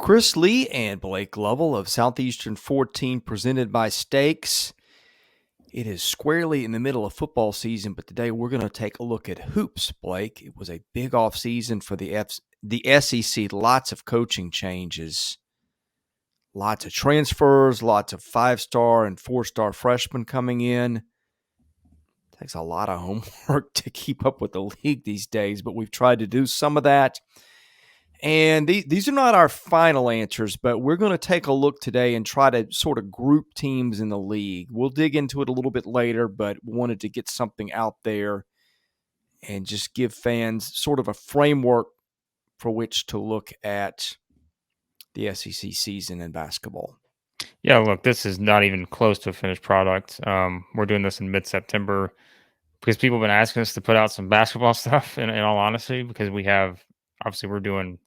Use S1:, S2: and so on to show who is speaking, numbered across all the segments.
S1: Chris Lee and Blake Lovell of Southeastern 14 presented by Stakes. It is squarely in the middle of football season, but today we're going to take a look at hoops, Blake. It was a big offseason for the SEC. Lots of coaching changes, lots of transfers, lots of 5-star and 4-star freshmen coming in. Takes a lot of homework to keep up with the league these days, but we've tried to do some of that. And these are not our final answers, but we're going to take a look today and try to sort of group teams in the league. We'll dig into it a little bit later, but wanted to get something out there and just give fans sort of a framework for which to look at the SEC season in basketball.
S2: Yeah, look, this is not even close to a finished product. We're doing this in mid-September because people have been asking us to put out some basketball stuff, in all honesty, because we're doing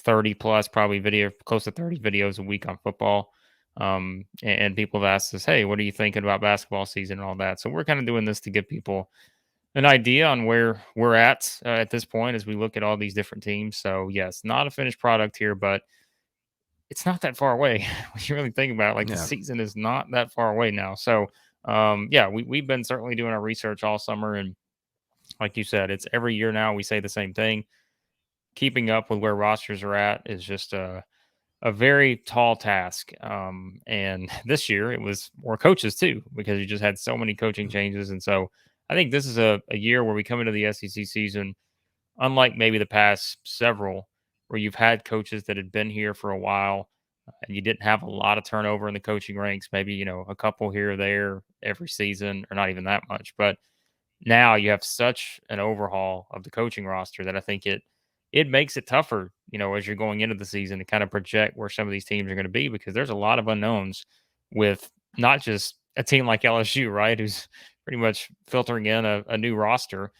S2: 30 plus probably close to 30 videos a week on football. And people have asked us, hey, what are you thinking about basketball season and all that? So we're kind of doing this to give people an idea on where we're at this point as we look at all these different teams. So yes, not a finished product here, but it's not that far away when you really think about it. Like, the season is not that far away now. So we've been certainly doing our research all summer. And like you said, it's every year now we say the same thing. Keeping up with where rosters are at is just a very tall task. And this year it was more coaches too, because you just had so many coaching changes. And so I think this is a year where we come into the SEC season, unlike maybe the past several, where you've had coaches that had been here for a while and you didn't have a lot of turnover in the coaching ranks, maybe, a couple here or there every season, or not even that much. But now you have such an overhaul of the coaching roster that I think it makes it tougher, as you're going into the season, to kind of project where some of these teams are going to be, because there's a lot of unknowns with not just a team like LSU, right, who's pretty much filtering in a new roster,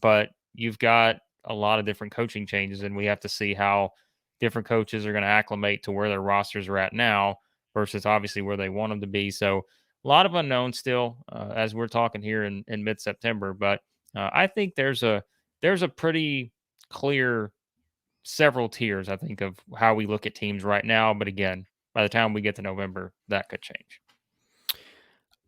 S2: but you've got a lot of different coaching changes, and we have to see how different coaches are going to acclimate to where their rosters are at now versus obviously where they want them to be. So a lot of unknowns still as we're talking here in mid-September, but I think there's a pretty clear several tiers, I think, of how we look at teams right now. But again, by the time we get to November, that could change.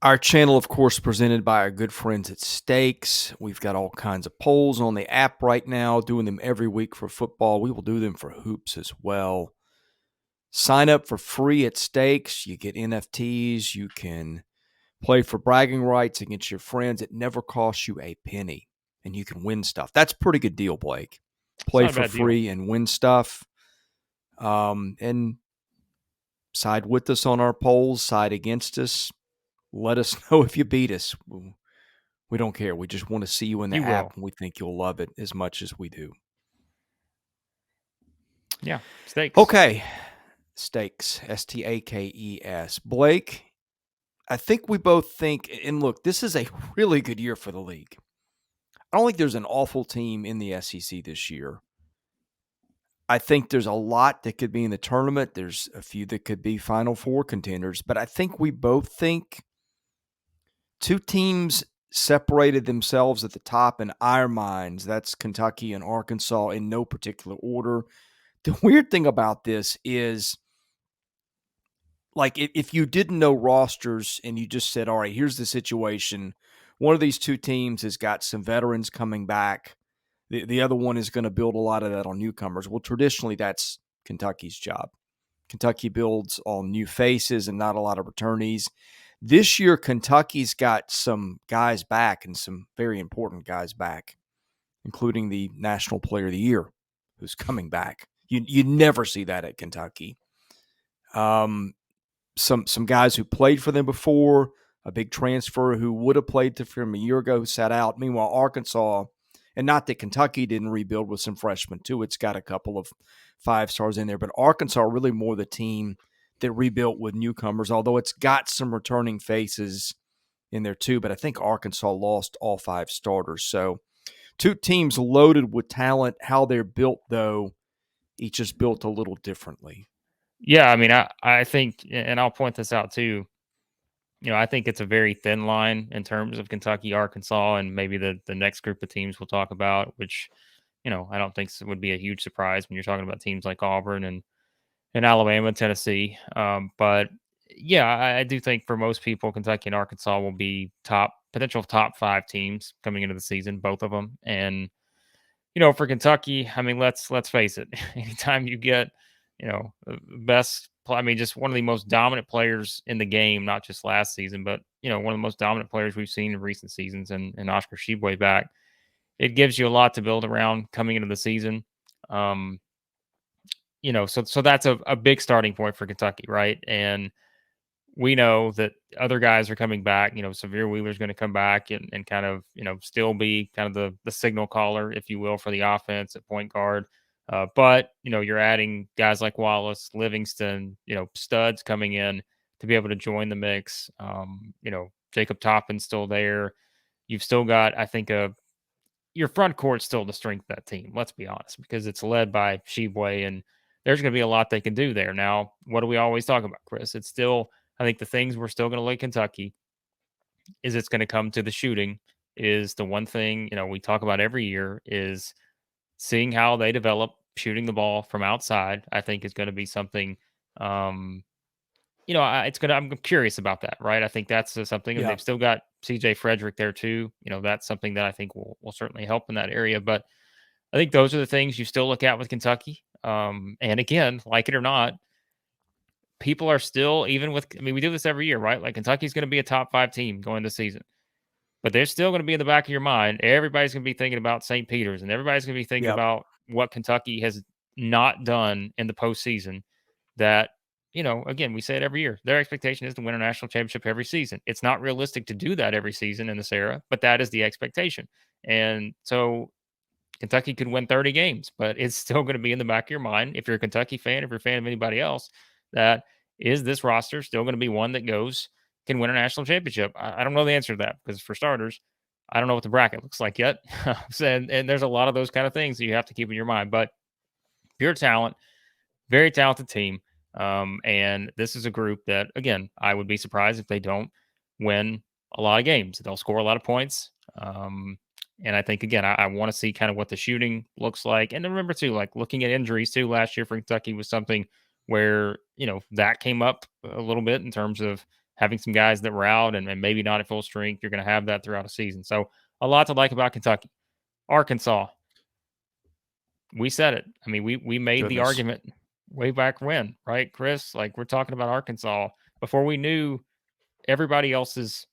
S1: Our channel, of course, presented by our good friends at Stakes. We've got all kinds of polls on the app right now, doing them every week for football. We will do them for hoops as well. Sign up for free at Stakes. You get NFTs. You can play for bragging rights against your friends. It never costs you a penny, and you can win stuff. That's a pretty good deal, Blake. Play for free and win stuff. And side with us on our polls, side against us. Let us know if you beat us. We don't care. We just want to see you in the app, and we think you'll love it as much as we do.
S2: Yeah, Stakes.
S1: Okay, Stakes, Stakes. Blake, I think we both think, and look, this is a really good year for the league. I don't think there's an awful team in the SEC this year. I think there's a lot that could be in the tournament. There's a few that could be Final Four contenders, but I think we both think two teams separated themselves at the top in our minds. That's Kentucky and Arkansas in no particular order. The weird thing about this is, like, if you didn't know rosters and you just said, all right, here's the situation. One of these two teams has got some veterans coming back. The other one is going to build a lot of that on newcomers. Well, traditionally, that's Kentucky's job. Kentucky builds on new faces and not a lot of returnees. This year, Kentucky's got some guys back, and some very important guys back, including the National Player of the Year, who's coming back. You never see that at Kentucky. Some guys who played for them before, a big transfer who would have played for them a year ago, who sat out. Meanwhile, Arkansas, and not that Kentucky didn't rebuild with some freshmen too. It's got a couple of 5-stars in there, but Arkansas really more the team that rebuilt with newcomers, although it's got some returning faces in there too. But I think Arkansas lost all 5 starters. So two teams loaded with talent. How they're built, though, each is built a little differently.
S2: Yeah, I mean, I think, and I'll point this out too, I think it's a very thin line in terms of Kentucky, Arkansas, and maybe the next group of teams we'll talk about, which, I don't think would be a huge surprise when you're talking about teams like Auburn and in Alabama, Tennessee. But yeah, I do think for most people, Kentucky and Arkansas will be potential top 5 teams coming into the season, both of them. And for Kentucky, I mean, let's face it. Anytime you get, the best, I mean, just one of the most dominant players in the game, not just last season, but one of the most dominant players we've seen in recent seasons, and Oscar Tshiebwe back, it gives you a lot to build around coming into the season. Um, so that's a big starting point for Kentucky, right? And we know that other guys are coming back. Severe Wheeler's going to come back and kind of, still be kind of the signal caller, if you will, for the offense at point guard. But, you're adding guys like Wallace, Livingston, studs coming in to be able to join the mix. Jacob Toppin's still there. You've still got, I think, your front court's still the strength of that team. Let's be honest, because it's led by Tshiebwe, and there's going to be a lot they can do there. Now, what do we always talk about, Chris? It's still, I think, the things we're still going to like Kentucky is it's going to come to the shooting. Is the one thing we talk about every year is seeing how they develop shooting the ball from outside. I think is going to be something. Um, it's gonna. I'm curious about that, right? I think that's something. And
S1: Yeah.
S2: they've still got C.J. Frederick there too. That's something that I think will certainly help in that area. But I think those are the things you still look at with Kentucky. And again, like it or not, people are still even with. I mean, we do this every year, right? Like Kentucky's going to be a top 5 team going this season, but they're still going to be in the back of your mind. Everybody's going to be thinking about St. Peter's, and everybody's going to be thinking
S1: Yeah.
S2: about what Kentucky has not done in the postseason that, again, we say it every year. Their expectation is to win a national championship every season. It's not realistic to do that every season in this era, but that is the expectation. And so Kentucky could win 30 games, but it's still going to be in the back of your mind. If you're a Kentucky fan, if you're a fan of anybody else, that is this roster still going to be one that can win a national championship? I don't know the answer to that because, for starters, I don't know what the bracket looks like yet. and there's a lot of those kind of things that you have to keep in your mind. But pure talent, very talented team. And this is a group that, again, I would be surprised if they don't win a lot of games. They'll score a lot of points. And I think, again, I want to see kind of what the shooting looks like. And remember, too, like looking at injuries, too, last year for Kentucky was something where, that came up a little bit in terms of having some guys that were out and maybe not at full strength. You're going to have that throughout a season. So a lot to like about Kentucky. Arkansas, we said it. I mean, we made the
S1: Goodness.
S2: argument way back when, right, Chris? Like we're talking about Arkansas before we knew everybody else's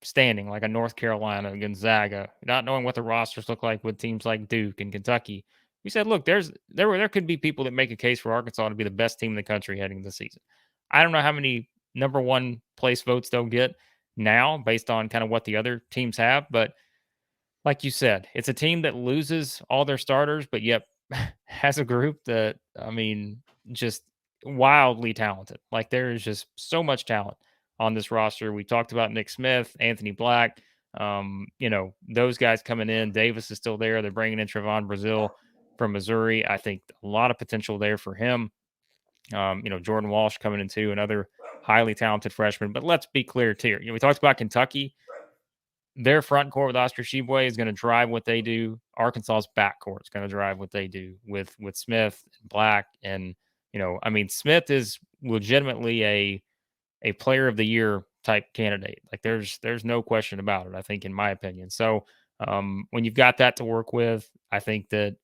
S2: standing, like a North Carolina, Gonzaga, not knowing what the rosters look like with teams like Duke and Kentucky. We said, look, there could be people that make a case for Arkansas to be the best team in the country heading into the season. I don't know how many number one place votes they'll get now based on kind of what the other teams have, but like you said, it's a team that loses all their starters, but yet has a group that, I mean, just wildly talented. Like there is just so much talent on this roster. We talked about Nick Smith, Anthony Black, those guys coming in. Davis is still there. They're bringing in Trevon Brazil from Missouri. I think a lot of potential there for him. Jordan Walsh coming in too, another highly talented freshman. But let's be clear too. We talked about Kentucky. Their front court with Oscar Tshiebwe is going to drive what they do. Arkansas's back court is going to drive what they do with Smith and Black. And, Smith is legitimately a player of the year type candidate. Like there's no question about it, I think, in my opinion. So when you've got that to work with, I think that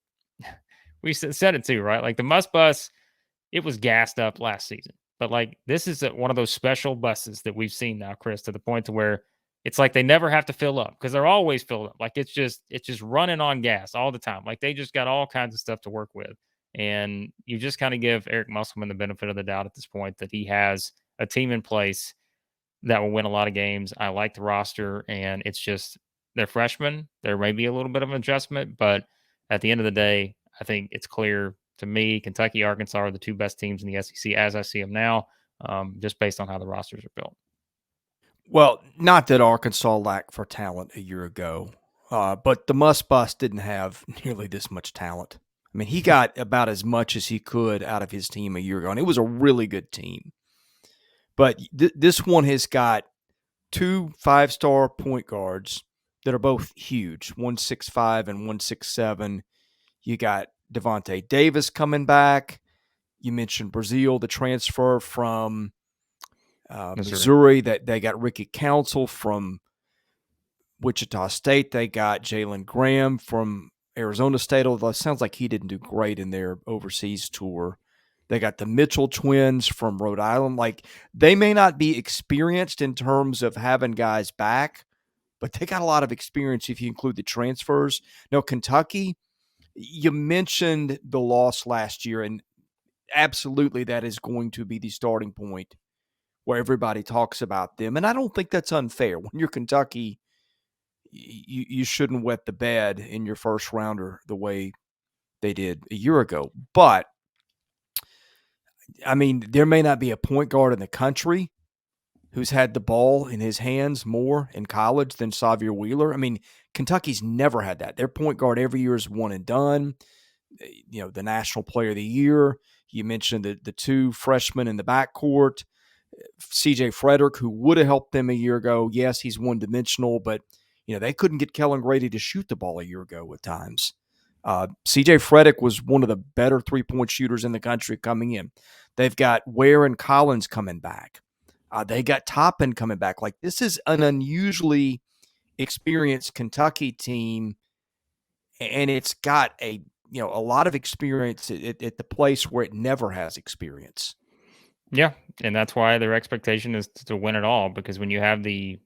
S2: we said it too, right? Like the Must Bus, it was gassed up last season. But like this is one of those special buses that we've seen now, Chris, to the point to where it's like they never have to fill up because they're always filled up. Like it's just running on gas all the time. Like they just got all kinds of stuff to work with. And you just kind of give Eric Musselman the benefit of the doubt at this point that he has a team in place that will win a lot of games. I like the roster, and it's just they're freshmen. There may be a little bit of an adjustment, but at the end of the day, I think it's clear to me Kentucky, Arkansas are the 2 best teams in the SEC as I see them now, just based on how the rosters are built.
S1: Well, not that Arkansas lacked for talent a year ago, but the Muss Bus didn't have nearly this much talent. I mean, he got about as much as he could out of his team a year ago, and it was a really good team. But this one has got 2 5-star point guards that are both huge, 165 and 167. You got Devontae Davis coming back. You mentioned Brazil, the transfer from
S2: Missouri.
S1: Missouri. That they got Ricky Council from Wichita State. They got Jalen Graham from Arizona State, although it sounds like he didn't do great in their overseas tour. They got the Mitchell twins from Rhode Island. Like, they may not be experienced in terms of having guys back, but they got a lot of experience if you include the transfers. No, Kentucky, you mentioned the loss last year, and absolutely that is going to be the starting point where everybody talks about them. And I don't think that's unfair. When you're Kentucky, you shouldn't wet the bed in your first rounder the way they did a year ago. But I mean, there may not be a point guard in the country who's had the ball in his hands more in college than Xavier Wheeler. I mean, Kentucky's never had that. Their point guard every year is one and done. The National Player of the Year. You mentioned the two freshmen in the backcourt. C.J. Frederick, who would have helped them a year ago. Yes, he's one-dimensional, but they couldn't get Kellen Grady to shoot the ball a year ago at times. C.J. Frederick was one of the better three-point shooters in the country coming in. They've got Ware and Collins coming back. They got Toppin coming back. Like, this is an unusually experienced Kentucky team, and it's got a lot of experience at the place where it never has experience.
S2: Yeah, and that's why their expectation is to win it all, because when you have the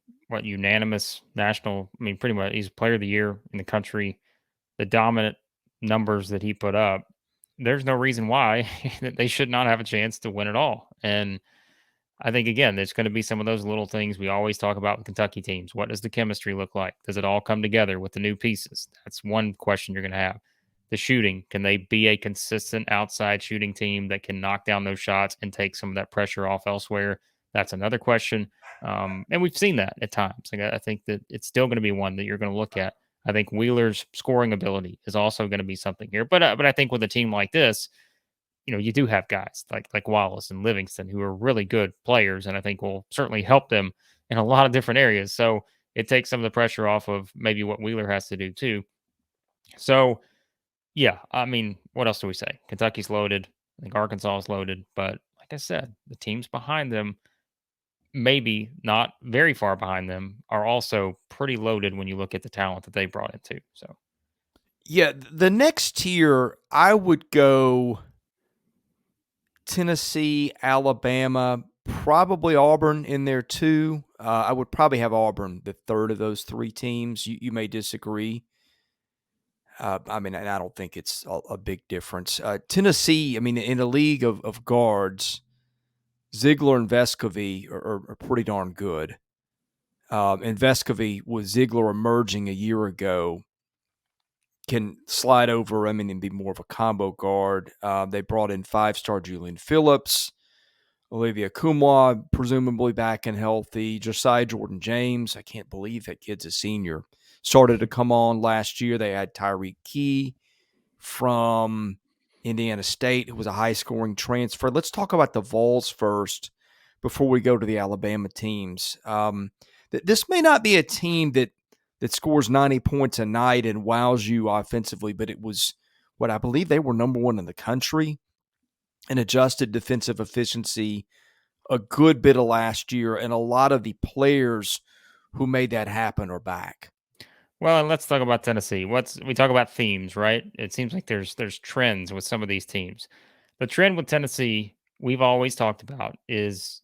S2: unanimous national, I mean, pretty much he's player of the year in the country, the dominant numbers that he put up, there's no reason why they should not have a chance to win it all. And I think, again, there's going to be some of those little things we always talk about with Kentucky teams. What does the chemistry look like? Does it all come together with the new pieces? That's one question you're going to have. The shooting, can they be a consistent outside shooting team that can knock down those shots and take some of that pressure off elsewhere? That's another question. And we've seen that at times. Like, I think that it's still going to be one that you're going to look at. I think Wheeler's scoring ability is also going to be something here. But I think with a team like this, you do have guys like Wallace and Livingston who are really good players, and I think will certainly help them in a lot of different areas. So it takes some of the pressure off of maybe what Wheeler has to do too. So yeah, I mean, what else do we say? Kentucky's loaded. I think Arkansas is loaded, but like I said, the teams behind them, maybe not very far behind them, are also pretty loaded when you look at the talent that they brought in too. So
S1: Yeah, the next tier, I would go Tennessee, Alabama, probably Auburn in there too. I would probably have Auburn the third of those three teams. You may disagree. I mean, and I don't think it's a big difference. Tennessee, I mean, in a league of guards, Ziegler and Vescovy are pretty darn good. And Vescovy, with Ziegler emerging a year ago, can slide over, I mean, and be more of a combo guard. They brought in five-star Julian Phillips, Olivia Kumwa, presumably back and healthy, Josiah Jordan James. I can't believe that kid's a senior. Started to come on last year. They had Tyreek Key from Indiana State, who was a high-scoring transfer. Let's talk about the Vols first before we go to the Alabama teams. This may not be a team that scores 90 points a night and wows you offensively, but it was what I believe they were number one in the country in adjusted defensive efficiency a good bit of last year, and a lot of the players who made that happen are back.
S2: well, and let's talk about Tennessee. We talk about themes, right? It seems like there's trends with some of these teams. The trend with Tennessee we've always talked about is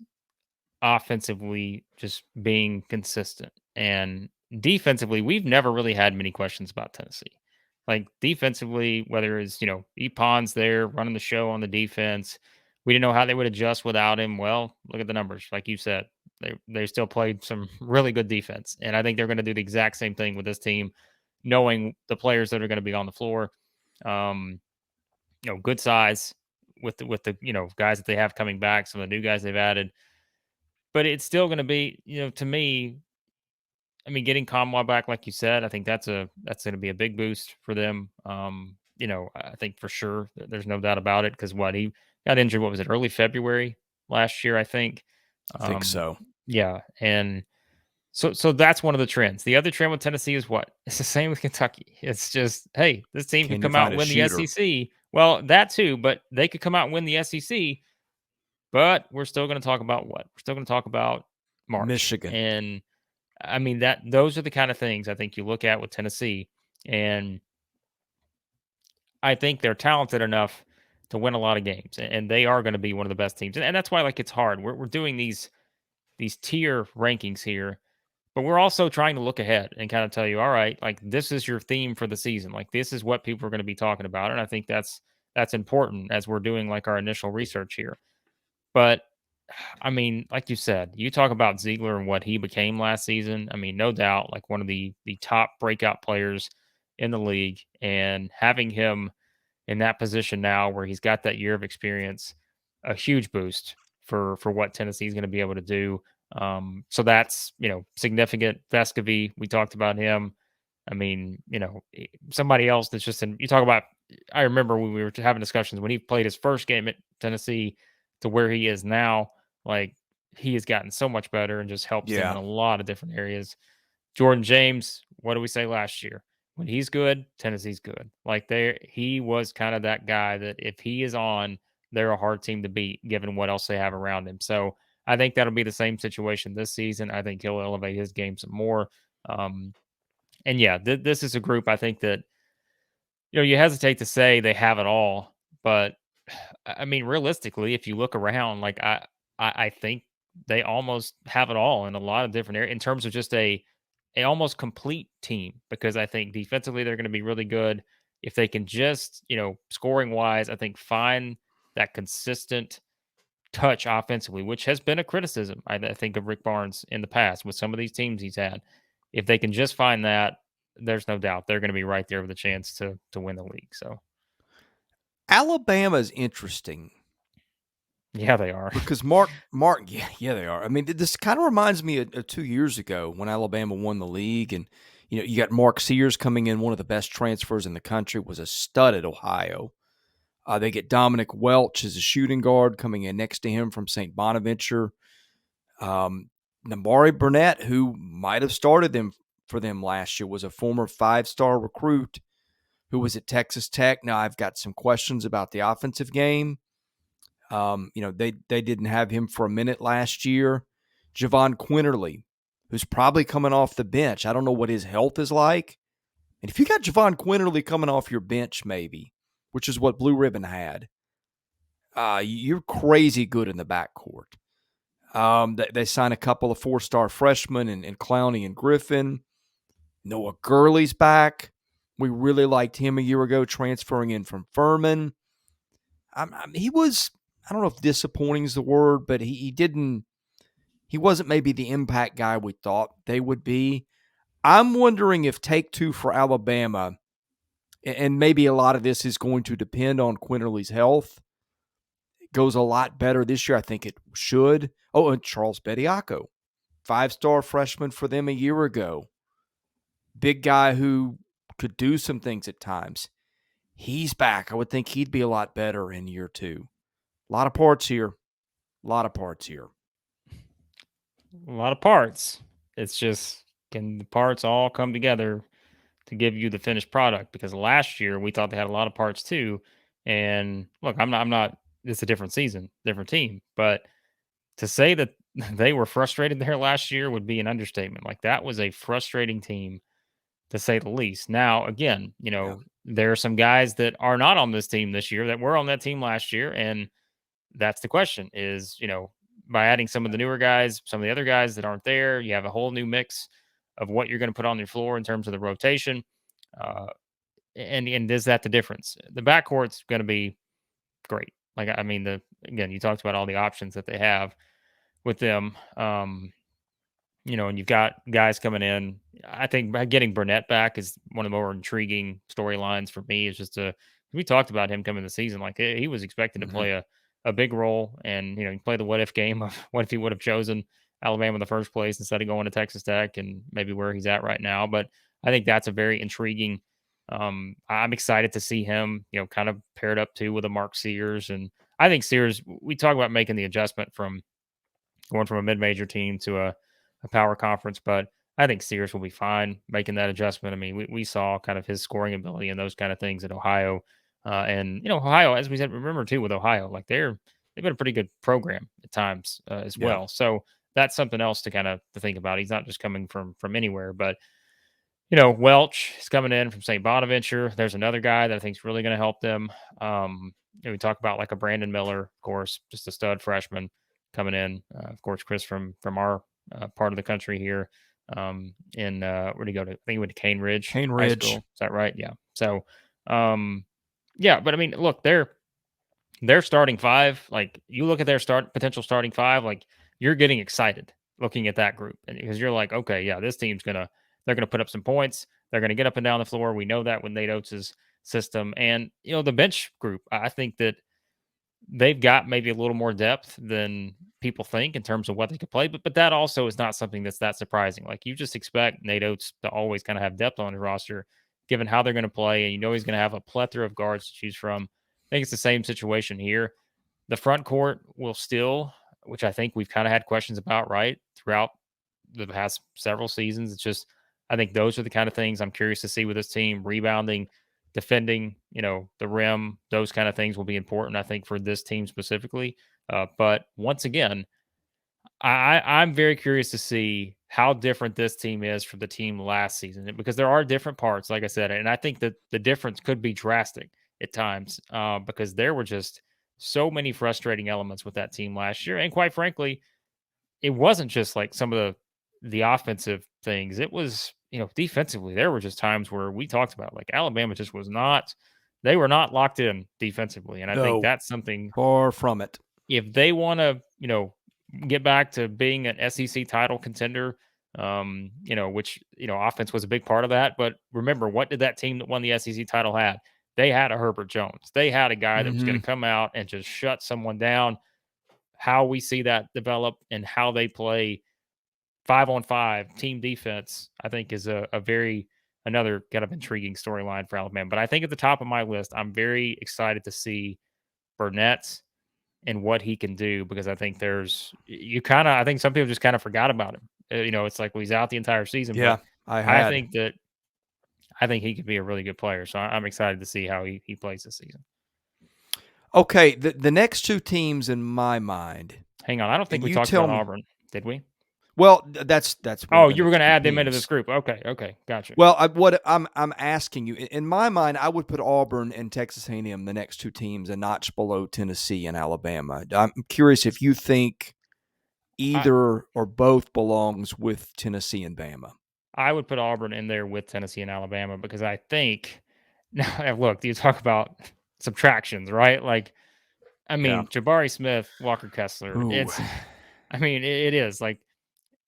S2: offensively just being consistent, and defensively we've never really had many questions about Tennessee. Like defensively, whether it's Epon's there running the show on the defense, we didn't know how they would adjust without him. Well, look at the numbers, like you said, they still played some really good defense, and I think they're going to do the exact same thing with this team, knowing the players that are going to be on the floor. Um, good size with the guys that they have coming back, some of the new guys they've added, but it's still going to be, to me, I mean, getting Kamwa back, like you said, I think that's going to be a big boost for them. I think for sure there's no doubt about it, because he got injured. What was it? Early February last year, I think.
S1: I think so.
S2: Yeah, and So that's one of the trends. The other trend with Tennessee is what? It's the same with Kentucky. It's just, hey, this team could
S1: Can you
S2: come out
S1: find
S2: and
S1: a
S2: win the
S1: shooter?
S2: SEC. Well, that too, but they could come out and win the SEC. But we're still going to talk about what? We're still going to talk about March.
S1: Michigan.
S2: And I mean that those are the kind of things I think you look at with Tennessee, and I think they're talented enough to win a lot of games, and they are going to be one of the best teams. And that's why like it's hard. We're doing these tier rankings here, but we're also trying to look ahead and kind of tell you, all right, like this is your theme for the season. Like this is what people are going to be talking about, and I think that's important as we're doing like our initial research here. But I mean, like you said, you talk about Ziegler and what he became last season. I mean, no doubt, like one of the top breakout players in the league, and having him in that position now, where he's got that year of experience, a huge boost for what Tennessee is going to be able to do. So that's significant. Vescovy, we talked about him. I mean, somebody else that's just in. You talk about. I remember when we were having discussions when he played his first game at Tennessee to where he is now. Like he has gotten so much better and just helps them in
S1: Yeah.
S2: a lot of different areas. Jordan James, what did we say last year? When he's good, Tennessee's good. Like he was kind of that guy that if he is on, they're a hard team to beat given what else they have around him. So I think that'll be the same situation this season. I think he'll elevate his game some more. Um, and yeah, this is a group I think that you hesitate to say they have it all, but I mean, realistically, if you look around, like I think they almost have it all in a lot of different areas in terms of just a almost complete team. Because I think defensively they're going to be really good if they can just scoring wise. I think find that consistent touch offensively, which has been a criticism I think of Rick Barnes in the past with some of these teams he's had. If they can just find that, there's no doubt they're going to be right there with a chance to win the league. So
S1: Alabama's interesting
S2: yeah, they are.
S1: because yeah, they are. I mean, this kind of reminds me of 2 years ago when Alabama won the league, and you got Mark Sears coming in, one of the best transfers in the country, was a stud at Ohio. They get Dominic Welch as a shooting guard coming in next to him from St. Bonaventure. Namari Burnett, who might have started for them last year, was a former 5-star recruit who was at Texas Tech. Now I've got some questions about the offensive game. They didn't have him for a minute last year. Javon Quinterly, who's probably coming off the bench. I don't know what his health is like. And if you got Javon Quinterly coming off your bench, maybe, which is what Blue Ribbon had, you're crazy good in the backcourt. They signed a couple of 4-star freshmen in Clowney and Griffin. Noah Gurley's back. We really liked him a year ago, transferring in from Furman. He was, I don't know if disappointing is the word, but he wasn't maybe the impact guy we thought they would be. I'm wondering if take two for Alabama, and maybe a lot of this is going to depend on Quinterly's health, goes a lot better this year. I think it should. Oh, and Charles Bediako, 5-star freshman for them a year ago. Big guy who could do some things at times. He's back. I would think he'd be a lot better in year 2. A lot of parts here. A lot of parts here.
S2: A lot of parts. It's just, can the parts all come together to give you the finished product? Because last year we thought they had a lot of parts too. And look, I'm not. It's a different season, different team. But to say that they were frustrated there last year would be an understatement. Like that was a frustrating team to say the least. Now, again,
S1: Yeah.
S2: there are some guys that are not on this team this year that were on that team last year, and that's the question is, by adding some of the newer guys, some of the other guys that aren't there, you have a whole new mix of what you're going to put on your floor in terms of the rotation. Uh, and is that the difference? The backcourt's going to be great. Like, I mean, again, you talked about all the options that they have with them. And you've got guys coming in. I think getting Burnett back is one of the more intriguing storylines for me. Is just we talked about him coming the season, like he was expected to
S1: Mm-hmm.
S2: play a big role, and he play the what if game of what if he would have chosen Alabama in the first place instead of going to Texas Tech and maybe where he's at right now. But I think that's a very intriguing. I'm excited to see him, kind of paired up too with a Mark Sears, and I think Sears. We talk about making the adjustment from going from a mid-major team to a a power conference, but I think Sears will be fine making that adjustment. I mean, we saw kind of his scoring ability and those kind of things at Ohio. And Ohio, as we said, remember too with Ohio, like they've been a pretty good program at times as
S1: Yeah.
S2: well. So that's something else to kind of to think about. He's not just coming from anywhere, but Welch is coming in from St. Bonaventure. There's another guy that I think is really going to help them. We talk about like a Brandon Miller, of course, just a stud freshman coming in. Of course, Chris from our part of the country here. In where did he go to? I think he went to Cane Ridge
S1: Cane
S2: High
S1: Ridge.
S2: School. Is that right? Yeah. So, yeah, but I mean, look, their starting five. Like you look at their potential starting five, like you're getting excited looking at that group, and because you're like, okay, yeah, this team's they're gonna put up some points. They're gonna get up and down the floor. We know that with Nate Oates' system, and the bench group. I think that they've got maybe a little more depth than people think in terms of what they could play. But that also is not something that's that surprising. Like you just expect Nate Oates to always kind of have depth on his roster, given how they're going to play, and he's going to have a plethora of guards to choose from. I think it's the same situation here. The front court will still, which I think we've kind of had questions about, right, throughout the past several seasons. It's just, I think those are the kind of things I'm curious to see with this team. Rebounding, defending, the rim, those kind of things will be important, I think, for this team specifically. But once again, I'm very curious to see how different this team is from the team last season because there are different parts, like I said, and I think that the difference could be drastic at times because there were just so many frustrating elements with that team last year. And quite frankly, it wasn't just like some of the offensive things. It was, defensively, there were just times where we talked about like Alabama just was not, they were not locked in defensively. And I think
S1: No,
S2: that's something
S1: far from it.
S2: if they want to, get back to being an SEC title contender, which, offense was a big part of that. But remember, what did that team that won the SEC title have? They had a Herbert Jones. They had a guy that was going
S1: Mm-hmm.
S2: to come out and just shut someone down. How we see that develop and how they play 5-on-5 team defense, I think is a very another kind of intriguing storyline for Alabama. But I think at the top of my list, I'm very excited to see Burnett and what he can do because I think I think some people just kind of forgot about him. It's like, well, he's out the entire season,
S1: Yeah,
S2: but
S1: I
S2: I
S1: had.
S2: think that I think he could be a really good player. So I'm excited to see how he plays this season.
S1: Okay, the next two teams in my mind,
S2: Hang on, I don't think
S1: and
S2: we
S1: you
S2: talked
S1: tell
S2: about
S1: me.
S2: Auburn, did we?
S1: Well, that's one
S2: Oh,
S1: of the
S2: you were
S1: next
S2: going to
S1: two
S2: add them into this
S1: teams.
S2: group. Okay, gotcha.
S1: Well, I'm asking you, in my mind, I would put Auburn and Texas A&M, the next two teams, a notch below Tennessee and Alabama. I'm curious if you think
S2: I
S1: either or both belongs with Tennessee and Bama.
S2: I would put Auburn in there with Tennessee and Alabama because I think now look, you talk about subtractions, right? Like, I
S1: Yeah.
S2: mean, Jabari Smith, Walker Kessler.
S1: Ooh.
S2: I mean, it is like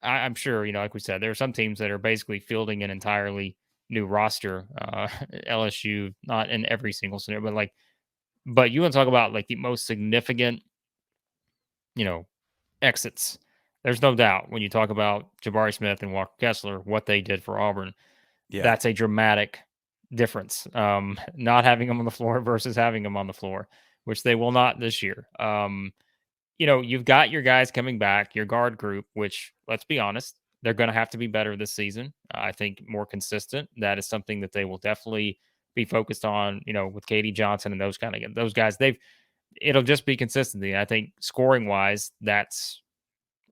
S2: I'm sure, like we said, there are some teams that are basically fielding an entirely new roster. LSU, not in every single scenario, but you want to talk about like the most significant, you know, exits. There's no doubt when you talk about Jabari Smith and Walker Kessler, what they did for Auburn.
S1: Yeah.
S2: That's a dramatic difference. Not having them on the floor versus having them on the floor, which they will not this year. You've got your guys coming back, your guard group, which let's be honest, they're going to have to be better this season. I think more consistent. That is something that they will definitely be focused on, with Katie Johnson and those guys. It'll just be consistency. I think scoring wise, I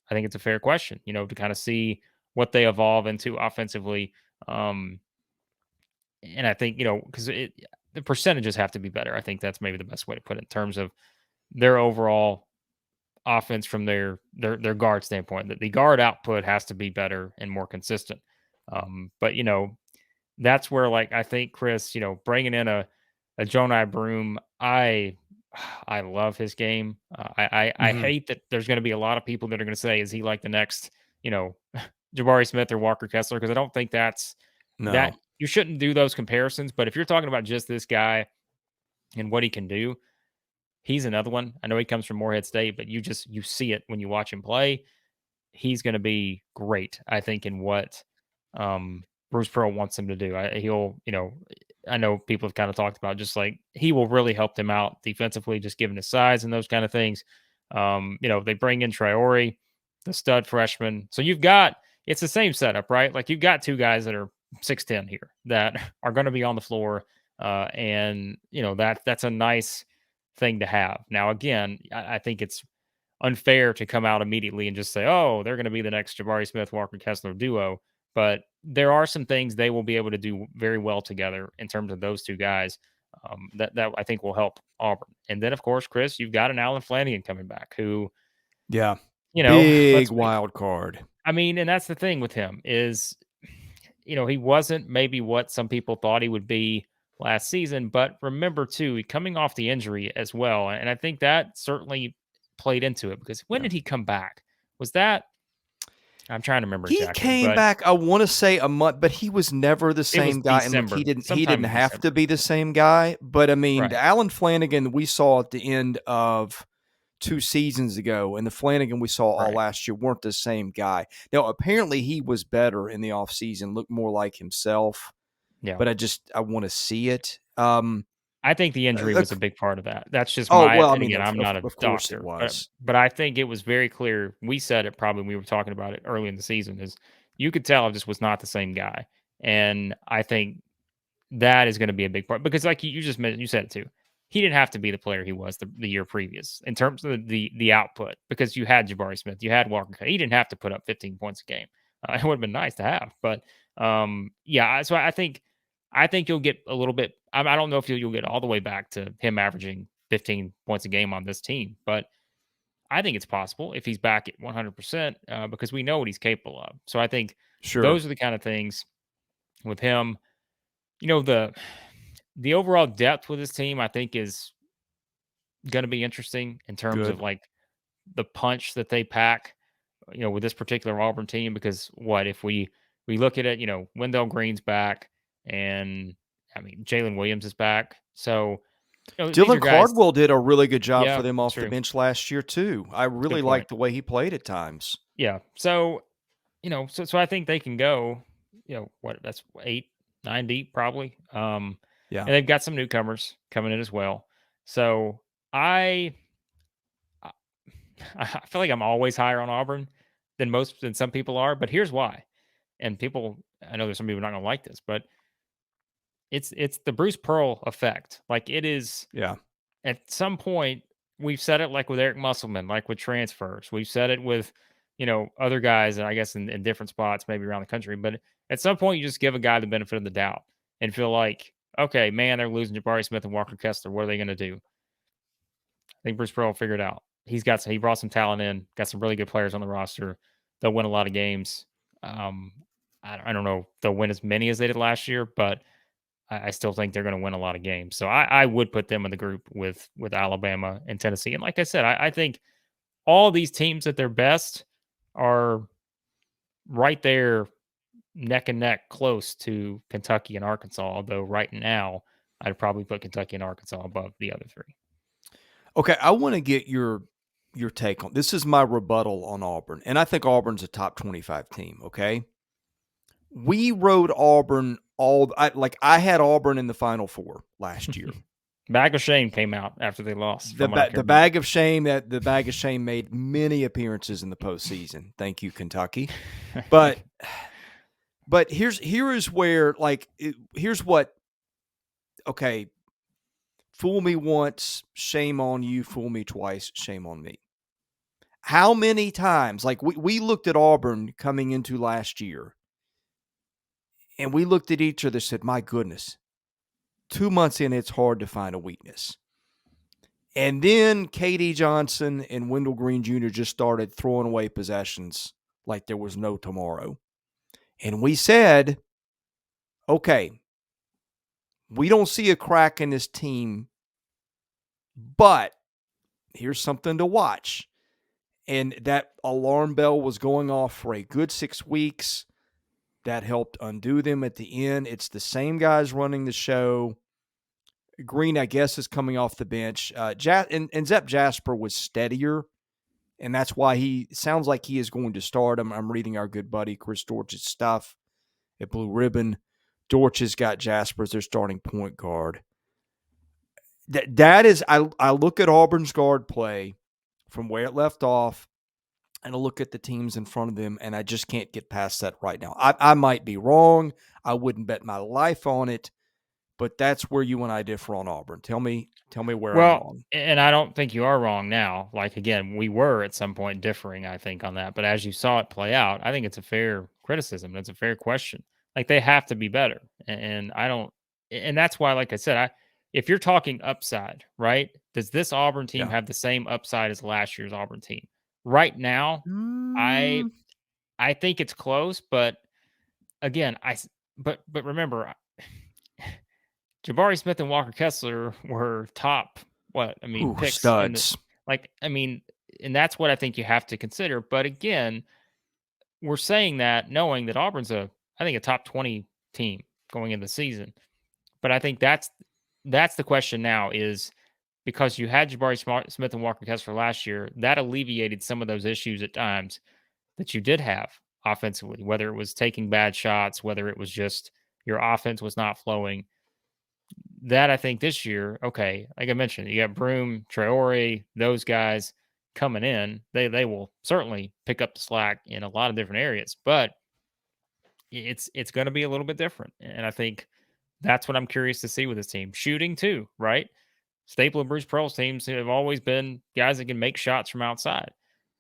S2: think it's a fair question, to kind of see what they evolve into offensively. And I think, because the percentages have to be better. I think that's maybe the best way to put it in terms of their overall offense from their guard standpoint. That the guard output has to be better and more consistent. But that's where like I think Chris, bringing in a Jonai Broom, I love his game. I
S1: Mm-hmm.
S2: hate that there's going to be a lot of people that are going to say, is he like the next Jabari Smith or Walker Kessler? Because I don't think that
S1: No.
S2: you shouldn't do those comparisons. But if you're talking about just this guy and what he can do, he's another one. I know he comes from Morehead State, but you see it when you watch him play. He's going to be great, I think, in what Bruce Pearl wants him to do. I know people have kind of talked about just like he will really help them out defensively, just given his size and those kind of things. They bring in Traore, the stud freshman. So you've got it's the same setup, right? Like you've got two guys that are 6'10" here that are going to be on the floor, and that's a nice thing to have. Now, again, I think it's unfair to come out immediately and just say, "Oh, they're going to be the next Jabari Smith Walker Kessler duo." But there are some things they will be able to do very well together in terms of those two guys. That I think will help Auburn. And then, of course, Chris, you've got an Allen Flanagan coming back, who
S1: Yeah.
S2: you know,
S1: Big
S2: let's be.
S1: wild card.
S2: I mean, and that's the thing with him is, he wasn't maybe what some people thought he would be last season. But remember, too, coming off the injury as well, and I think that certainly played into it because when
S1: Yeah.
S2: did he come back? Was that I'm trying to remember
S1: He
S2: exactly,
S1: came
S2: but
S1: back, I wanna say a month, but he was never the
S2: it was
S1: same guy, and look, he
S2: December,
S1: didn't
S2: sometime in
S1: have to
S2: December.
S1: be the same guy, but, I mean, the
S2: Right.
S1: Allen Flanigan we saw at the end of 2 seasons ago and the Flanigan we saw all
S2: Right.
S1: last year weren't the same guy. Now, apparently, he was better in the offseason, looked more like himself,
S2: Yeah.
S1: but I wanna see it.
S2: I think the injury
S1: Uh,
S2: was a big part of that. That's just
S1: oh,
S2: my
S1: well, I
S2: and
S1: mean,
S2: again, I'm not a
S1: of course it
S2: doctor, but
S1: was.
S2: but I think it was very clear. We said it probably when we were talking about it early in the season is you could tell it just was not the same guy. And I think that is gonna be a big part because like you just mentioned, you said it too. He didn't have to be the player he was the year previous in terms of the output because you had Jabari Smith, you had Walker. He didn't have to put up 15 points a game. It would have been nice to have, but yeah. So I think you'll get a little bit. I don't know if you'll get all the way back to him averaging 15 points a game on this team, but I think it's possible if he's back at 100% because we know what he's capable of. So I think
S1: Sure.
S2: those are the kind of things with him. The overall depth with his team, I think, is going to be interesting in terms of
S1: Good.
S2: like the punch that they pack. With this particular Auburn team, because what if we look at it? Wendell Green's back, and I mean Jalen Williams is back. So these
S1: Dylan
S2: are guys.
S1: Cardwell did a really good job for
S2: Yeah,
S1: them
S2: that's
S1: off the
S2: true.
S1: bench last year too. I
S2: Good
S1: really
S2: point.
S1: liked the way he played at times.
S2: Yeah. So so I think they can go. What that's 8, 9 deep probably.
S1: Yeah,
S2: And they've got some newcomers coming in as well. So I I I feel like I'm always higher on Auburn than some people are, but here's why. And I know there's some people not gonna like this, but it's the Bruce Pearl effect. Like it is
S1: yeah,
S2: at some point we've said it like with Eric Musselman, like with transfers. We've said it with, other guys, and I guess in different spots, maybe around the country. But at some point you just give a guy the benefit of the doubt and feel like, okay, man, they're losing Jabari Smith and Walker Kessler. What are they gonna do? I think Bruce Pearl figured out. He brought some talent in, got some really good players on the roster. They'll win a lot of games. Um, I don't know if they'll win as many as they did last year, but I still think they're going to win a lot of games. So I would put them in the group with Alabama and Tennessee. And like I said, I think all these teams at their best are right there, neck and neck, close to Kentucky and Arkansas. Although right now, I'd probably put Kentucky and Arkansas above the other three.
S1: okay, I wanna get your take on this is my rebuttal on Auburn, and I think Auburn's a top 25 team, okay? We rode Auburn I had Auburn in the Final Four last year.
S2: Bag of shame came out after they lost, from what I can
S1: The
S2: remember.
S1: bag of shame made many appearances in the postseason. Thank you, Kentucky. But here is where here's what okay, fool me once, shame on you, fool me twice, shame on me. How many times, like we looked at Auburn coming into last year, and we looked at each other and said, my goodness, 2 months in, it's hard to find a weakness. And then KD Johnson and Wendell Green Jr. just started throwing away possessions like there was no tomorrow. And we said, okay, we don't see a crack in this team, but here's something to watch. And that alarm bell was going off for a good 6 weeks. That helped undo them at the end. It's the same guys running the show. Green, I guess, is coming off the bench. And Zep Jasper was steadier, and that's why he sounds like he is going to start. I'm reading our good buddy Chris Dortch's stuff at Blue Ribbon. Dortch has got Jasper as their starting point guard. That is, I look at Auburn's guard play from where it left off, and I look at the teams in front of them, and I just can't get past that right now. I might be wrong. I wouldn't bet my life on it, but that's where you and I differ on Auburn. Tell me where I'm
S2: Well,
S1: wrong.
S2: and I don't think you are wrong now. Like again, we were at some point differing, I think, on that. But as you saw it play out, I think it's a fair criticism. It's a fair question. Like they have to be better, and I don't. And that's why, like I said, if you're talking upside, right? Does this Auburn team
S1: Yeah.
S2: have the same upside as last year's Auburn team? Right now, I
S1: Mm,
S2: I think it's close, but again, but remember, Jabari Smith and Walker Kessler were top, what? I mean, picks in the
S1: studs.
S2: like, I mean, and that's what I think you have to consider. But again, we're saying that knowing that Auburn's I think, a top 20 team going into the season. But I think that's the question now is because you had Smith and Walker Kessler last year, that alleviated some of those issues at times that you did have offensively, whether it was taking bad shots, whether it was just your offense was not flowing that I think this year, okay, like I mentioned, you got Broom, Traore, those guys coming in. They will certainly pick up the slack in a lot of different areas, but it's going to be a little bit different. And I think that's what I'm curious to see with this team. Shooting too, right? Staple of Bruce Pearl's teams have always been guys that can make shots from outside.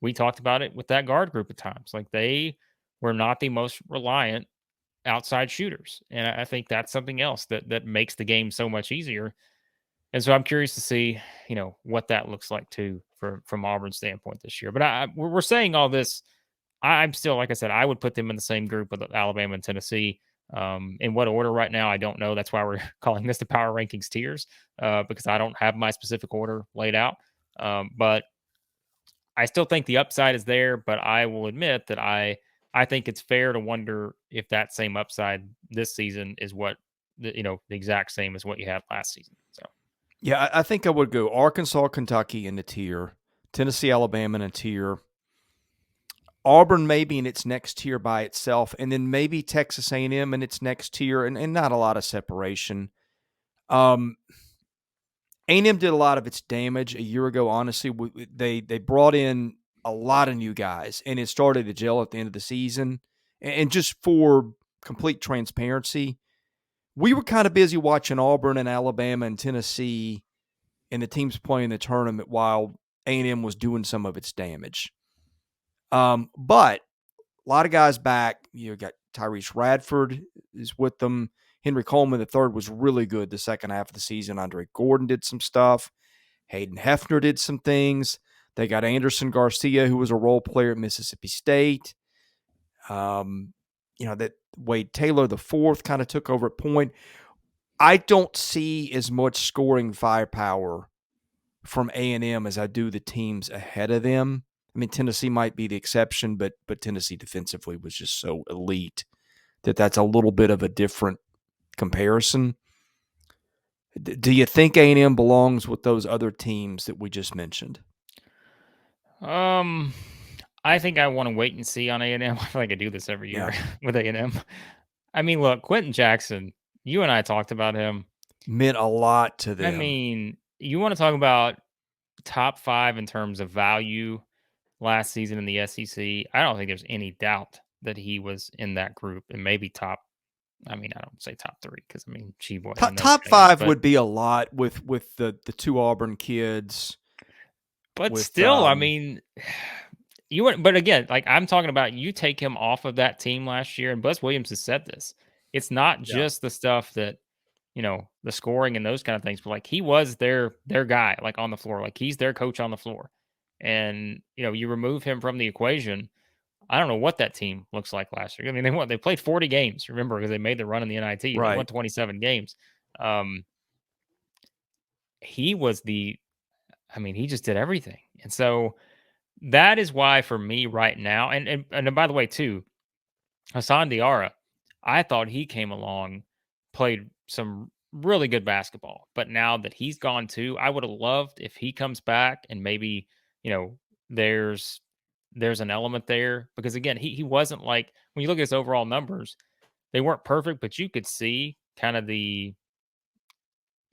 S2: We talked about it with that guard group at times. Like they were not the most reliant outside shooters. And I think that's something else that makes the game so much easier. And so I'm curious to see, what that looks like too from Auburn's standpoint this year. But we're saying all this. I'm still, like I said, I would put them in the same group with Alabama and Tennessee. In what order right now, I don't know. That's why we're calling this the power rankings tiers because I don't have my specific order laid out. But I still think the upside is there. But I will admit that I think it's fair to wonder if that same upside this season is what the exact same as what you had last season. So.
S1: Yeah, I think I would go Arkansas, Kentucky in the tier, Tennessee, Alabama in a tier, Auburn maybe in its next tier by itself, and then maybe Texas A&M in its next tier, and not a lot of separation. Um, A&M did a lot of its damage a year ago. Honestly, they brought in a lot of new guys, and it started to gel at the end of the season. And just for complete transparency, we were kind of busy watching Auburn and Alabama and Tennessee and the teams playing the tournament while A&M was doing some of its damage. But a lot of guys back. You got Tyrese Radford is with them. Henry Coleman III was really good the second half of the season. Andre Gordon did some stuff. Hayden Hefner did some things. They got Anderson Garcia, who was a role player at Mississippi State. That Wade Taylor the fourth kind of took over at point. I don't see as much scoring firepower from A&M as I do the teams ahead of them. I mean, Tennessee might be the exception, but Tennessee defensively was just so elite that's a little bit of a different comparison. Do you think A&M belongs with those other teams that we just mentioned?
S2: Um, I think I want to wait and see on A&M. I feel like I do this every
S1: Yeah.
S2: year with A&M. I mean, look, Quentin Jackson, you and I talked about him.
S1: Meant a lot to
S2: I
S1: them.
S2: mean, you want to talk about top 5 in terms of value last season in the SEC. I don't think there's any doubt that he was in that group and maybe top. I mean, I don't say top 3 because I mean Tshiebwe and those
S1: Top
S2: kind of guys,
S1: five
S2: but
S1: would be a lot with the two Auburn kids. With
S2: still, I mean, you went, but again, like I'm talking about, you take him off of that team last year, and Buzz Williams has said this. It's not
S1: yeah,
S2: just the stuff that the scoring and those kind of things, but like he was their guy, like on the floor, like he's their coach on the floor, and you remove him from the equation. I don't know what that team looks like last year. I mean, they played 40 games, remember, because they made the run in the NIT. They won
S1: right.
S2: 27 games. Um, he was I mean, he just did everything, and so that is why for me right now, and by the way, too, Hassan Diarra, I thought he came along, played some really good basketball, but now that he's gone too, I would have loved if he comes back and maybe, you know, there's an element there because again, he wasn't like when you look at his overall numbers, they weren't perfect, but you could see kind of you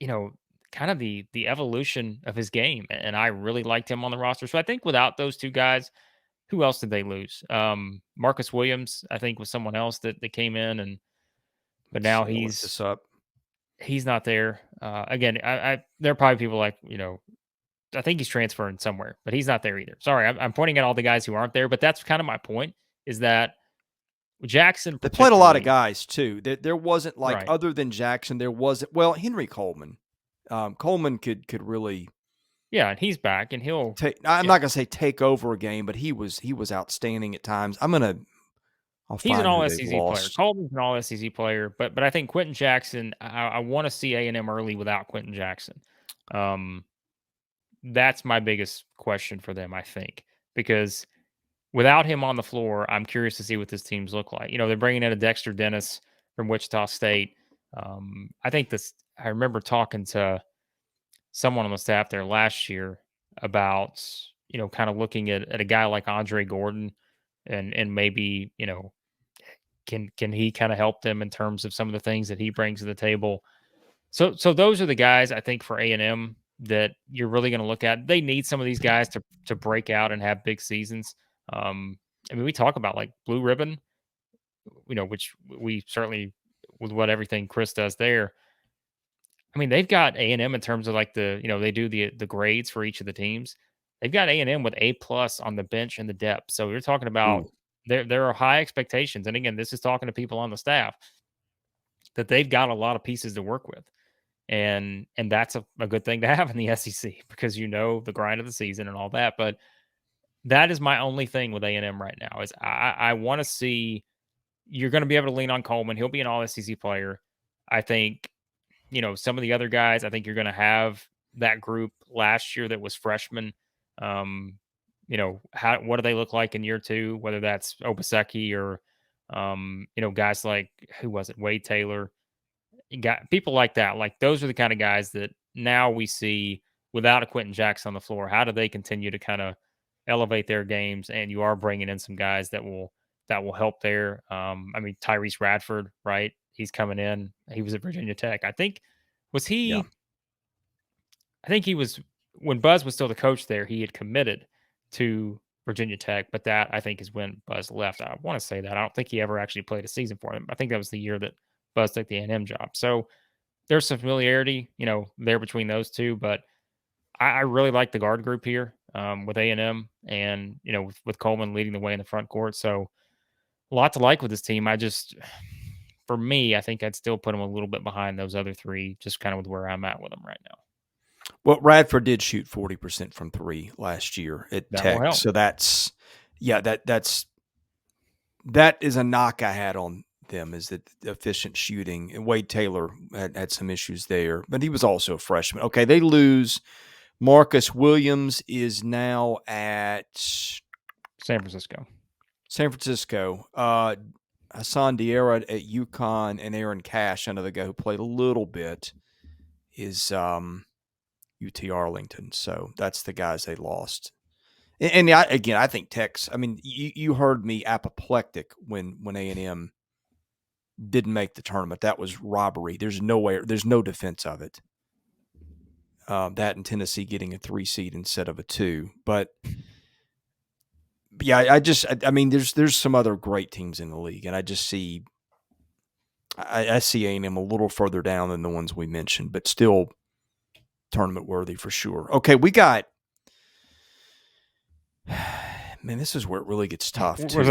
S2: know, the evolution of his game, and I really liked him on the roster. So I think without those two guys, who else did they lose? Marcus Williams, I think, was someone else that came in, but
S1: Let's
S2: now
S1: see. I'll look this up.
S2: he's not there. Again, I there are probably people like, I think he's transferring somewhere, but he's not there either. Sorry, I'm pointing at all the guys who aren't there, but that's kind of my point. Is that Jackson
S1: They played a lot of
S2: particularly,
S1: guys too. There wasn't like
S2: right?
S1: other than Jackson. There wasn't. Well, Henry Coleman. Coleman could really
S2: Yeah, and he's back, and he'll,
S1: take. I'm
S2: yeah,
S1: not gonna say take over a game, but he was outstanding at times. I'll
S2: he's an
S1: find who
S2: All
S1: they've
S2: SEC player.
S1: lost.
S2: Coleman's an All SEC player, but I think Quentin Jackson. I want to see A&M early without Quentin Jackson. Um, that's my biggest question for them, I think, because without him on the floor, I'm curious to see what this teams look like. They're bringing in a Dexter Dennis from Wichita State. I think this. I remember talking to someone on the staff there last year about kind of looking at a guy like Andre Gordon and maybe can he kind of help them in terms of some of the things that he brings to the table. So those are the guys I think for A&M that you're really going to look at. They need some of these guys to break out and have big seasons. Um, I mean, we talk about like Blue Ribbon, which we certainly with what everything Chris does there. I mean, they've got A&M in terms of like they do the grades for each of the teams. They've got A&M with A plus on the bench and the depth. So you're talking about
S1: Ooh,
S2: there are high expectations. And again, this is talking to people on the staff that they've got a lot of pieces to work with. And that's a good thing to have in the SEC because the grind of the season and all that. But that is my only thing with A&M right now is I want to see you're going to be able to lean on Coleman. He'll be an all SEC player. I think, some of the other guys, I think you're going to have that group last year that was freshmen. What do they look like in year two, whether that's Obaseki or, guys like, who was it? Wade Taylor. You got people like that. Like those are the kind of guys that now we see without a Quentin Jackson on the floor. How do they continue to kind of elevate their games? And you are bringing in some guys that will help there. I mean, Tyrese Radford, right? He's coming in. He was at Virginia Tech. Was
S1: yeah.
S2: he? I think he was when Buzz was still the coach there. He had committed to Virginia Tech, but that I think is when Buzz left. I want to say that I don't think he ever actually played a season for him. I think that was the year that Buzz took the A&M job. So there's some familiarity, there between those two. But I really like the guard group here with A&M and with Coleman leading the way in the front court. So a lot to like with this team. For me, I think I'd still put them a little bit behind those other three, just kind of with where I'm at with them right now.
S1: Well, Radford did shoot 40% from three last year at
S2: That will
S1: Tech,
S2: help.
S1: so that is a knock I had on them is that efficient shooting. And Wade Taylor had some issues there, but he was also a freshman. Okay, they lose. Marcus Williams is now at
S2: San Francisco.
S1: Hassan Diarra at UConn and Aaron Cash, another guy who played a little bit, is UT Arlington. So that's the guys they lost. And again, I think Tech's. I mean, you heard me apoplectic when A&M didn't make the tournament. That was robbery. There's no way. There's no defense of it. That and Tennessee getting a 3 seed instead of a 2. But yeah, I mean, there's some other great teams in the league, and I just see. I see A&M a little further down than the ones we mentioned, but still tournament worthy for sure. Okay, we got. Man, this is where it really gets tough too.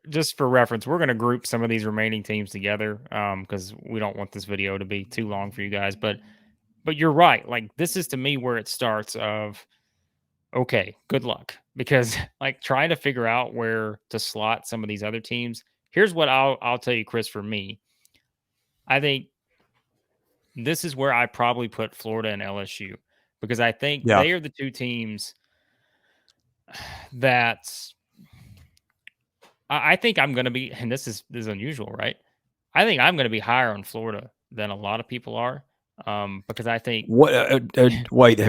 S2: Just for reference, we're gonna group some of these remaining teams together because we don't want this video to be too long for you guys. But you're right. Like this is to me where it starts of okay, good luck because like trying to figure out where to slot some of these other teams. Here's what I'll tell you, Chris. For me, I think this is where I probably put Florida and LSU because I think they are the two teams that I think I'm going to be, and this is unusual, right? I think I'm going to be higher on Florida than a lot of people are, because I think.
S1: Wait,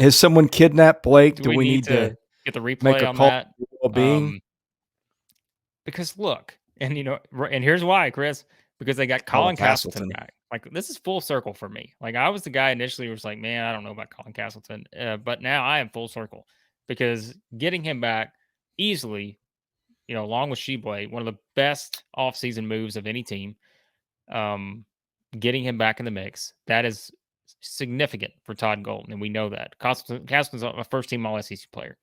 S1: has someone kidnapped Blake?
S2: Do we need to get the replay
S1: make a
S2: on
S1: call
S2: that?
S1: for well-being?
S2: Because look, and and here's why, Chris, because they got Colin Castleton back. Like this is full circle for me. Like I was the guy initially who was like, man, I don't know about Colin Castleton, but now I am full circle. because getting him back easily, along with Tshiebwe, one of the best offseason moves of any team. Um, Getting him back in the mix, that is significant for Todd Golden, and we know that. Castleton's a first-team All-SEC player,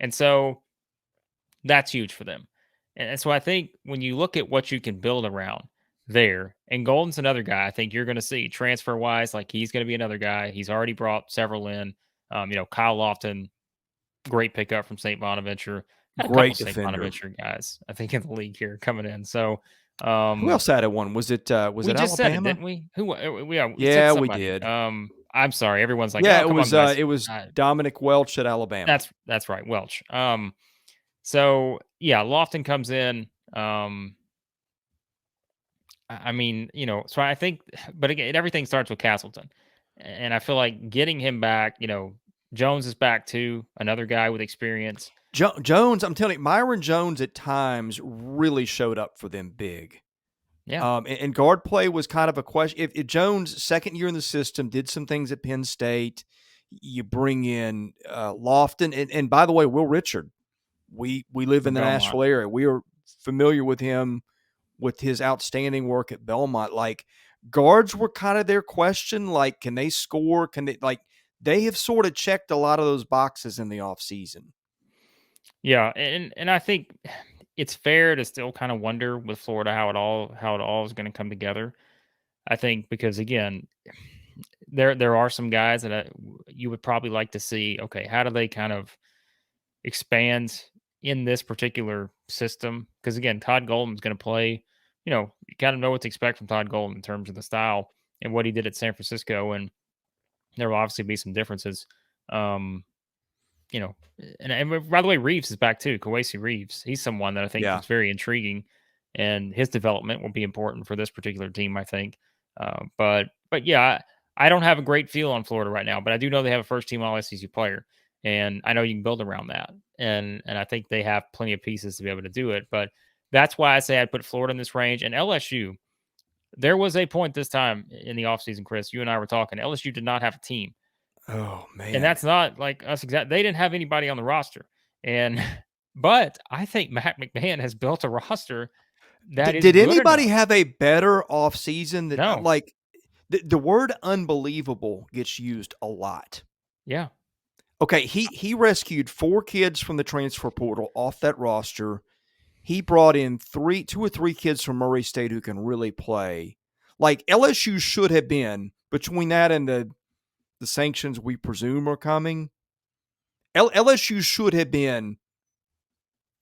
S2: and so that's huge for them. And so I think when you look at what you can build around there, and Golden's another guy I think you're going to see transfer-wise, like he's going to be another guy. He's already brought several in. Kyle Lofton, great pickup from St. Bonaventure. Got a couple
S1: Great
S2: St.
S1: defender.
S2: Bonaventure guys, I think, in the league here coming in. So
S1: Who else had a one? Was it
S2: we just said it,
S1: Alabama?
S2: didn't we? Who? We said
S1: Yeah, we
S2: somebody.
S1: did.
S2: I'm sorry. Everyone's like,
S1: Yeah,
S2: "Oh, come on, guys."
S1: it was Dominic Welch at Alabama.
S2: That's right, Welch. So yeah, Lofton comes in. I mean, so I think, but again, everything starts with Castleton, and I feel like getting him back. Jones is back too, another guy with experience.
S1: Jones, I'm telling you, Myron Jones at times really showed up for them big.
S2: Yeah.
S1: And guard play was kind of a question. If Jones, second year in the system, did some things at Penn State, you bring in Lofton. And by the way, Will Richard, we live in the
S2: Belmont.
S1: Nashville area. We are familiar with him with his outstanding work at Belmont. Like, guards were kind of their question. Like, can they score? Can they, like, they have sort of checked a lot of those boxes in the offseason.
S2: Yeah, and I think it's fair to still kind of wonder with Florida how it all is going to come together. I think because again, there are some guys that you would probably like to see. Okay, how do they kind of expand in this particular system? Because again, Todd Golden's going to play. You kind of know what to expect from Todd Golden in terms of the style and what he did at San Francisco, and there will obviously be some differences. Um, and by the way, Reeves is back too. Kawasi Reeves, he's someone that I think
S1: Yeah.
S2: is very intriguing, and his development will be important for this particular team, I think. But yeah, I don't have a great feel on Florida right now, but I do know they have a first team All SEC player, and I know you can build around that, and I think they have plenty of pieces to be able to do it. But that's why I say I'd put Florida in this range, and LSU. There was a point this time in the offseason, Chris. You and I were talking. LSU did not have a team.
S1: Oh, man.
S2: And that's not like us exact. They didn't have anybody on the roster. And but I think Matt McMahon has built a roster that is
S1: Did
S2: good
S1: anybody
S2: enough.
S1: have a better offseason than
S2: No.
S1: like the word unbelievable gets used a lot.
S2: Yeah.
S1: Okay, he rescued 4 kids from the transfer portal off that roster. He brought in 2 or 3 kids from Murray State who can really play. Like, LSU should have been, between that and the sanctions we presume are coming, LSU should have been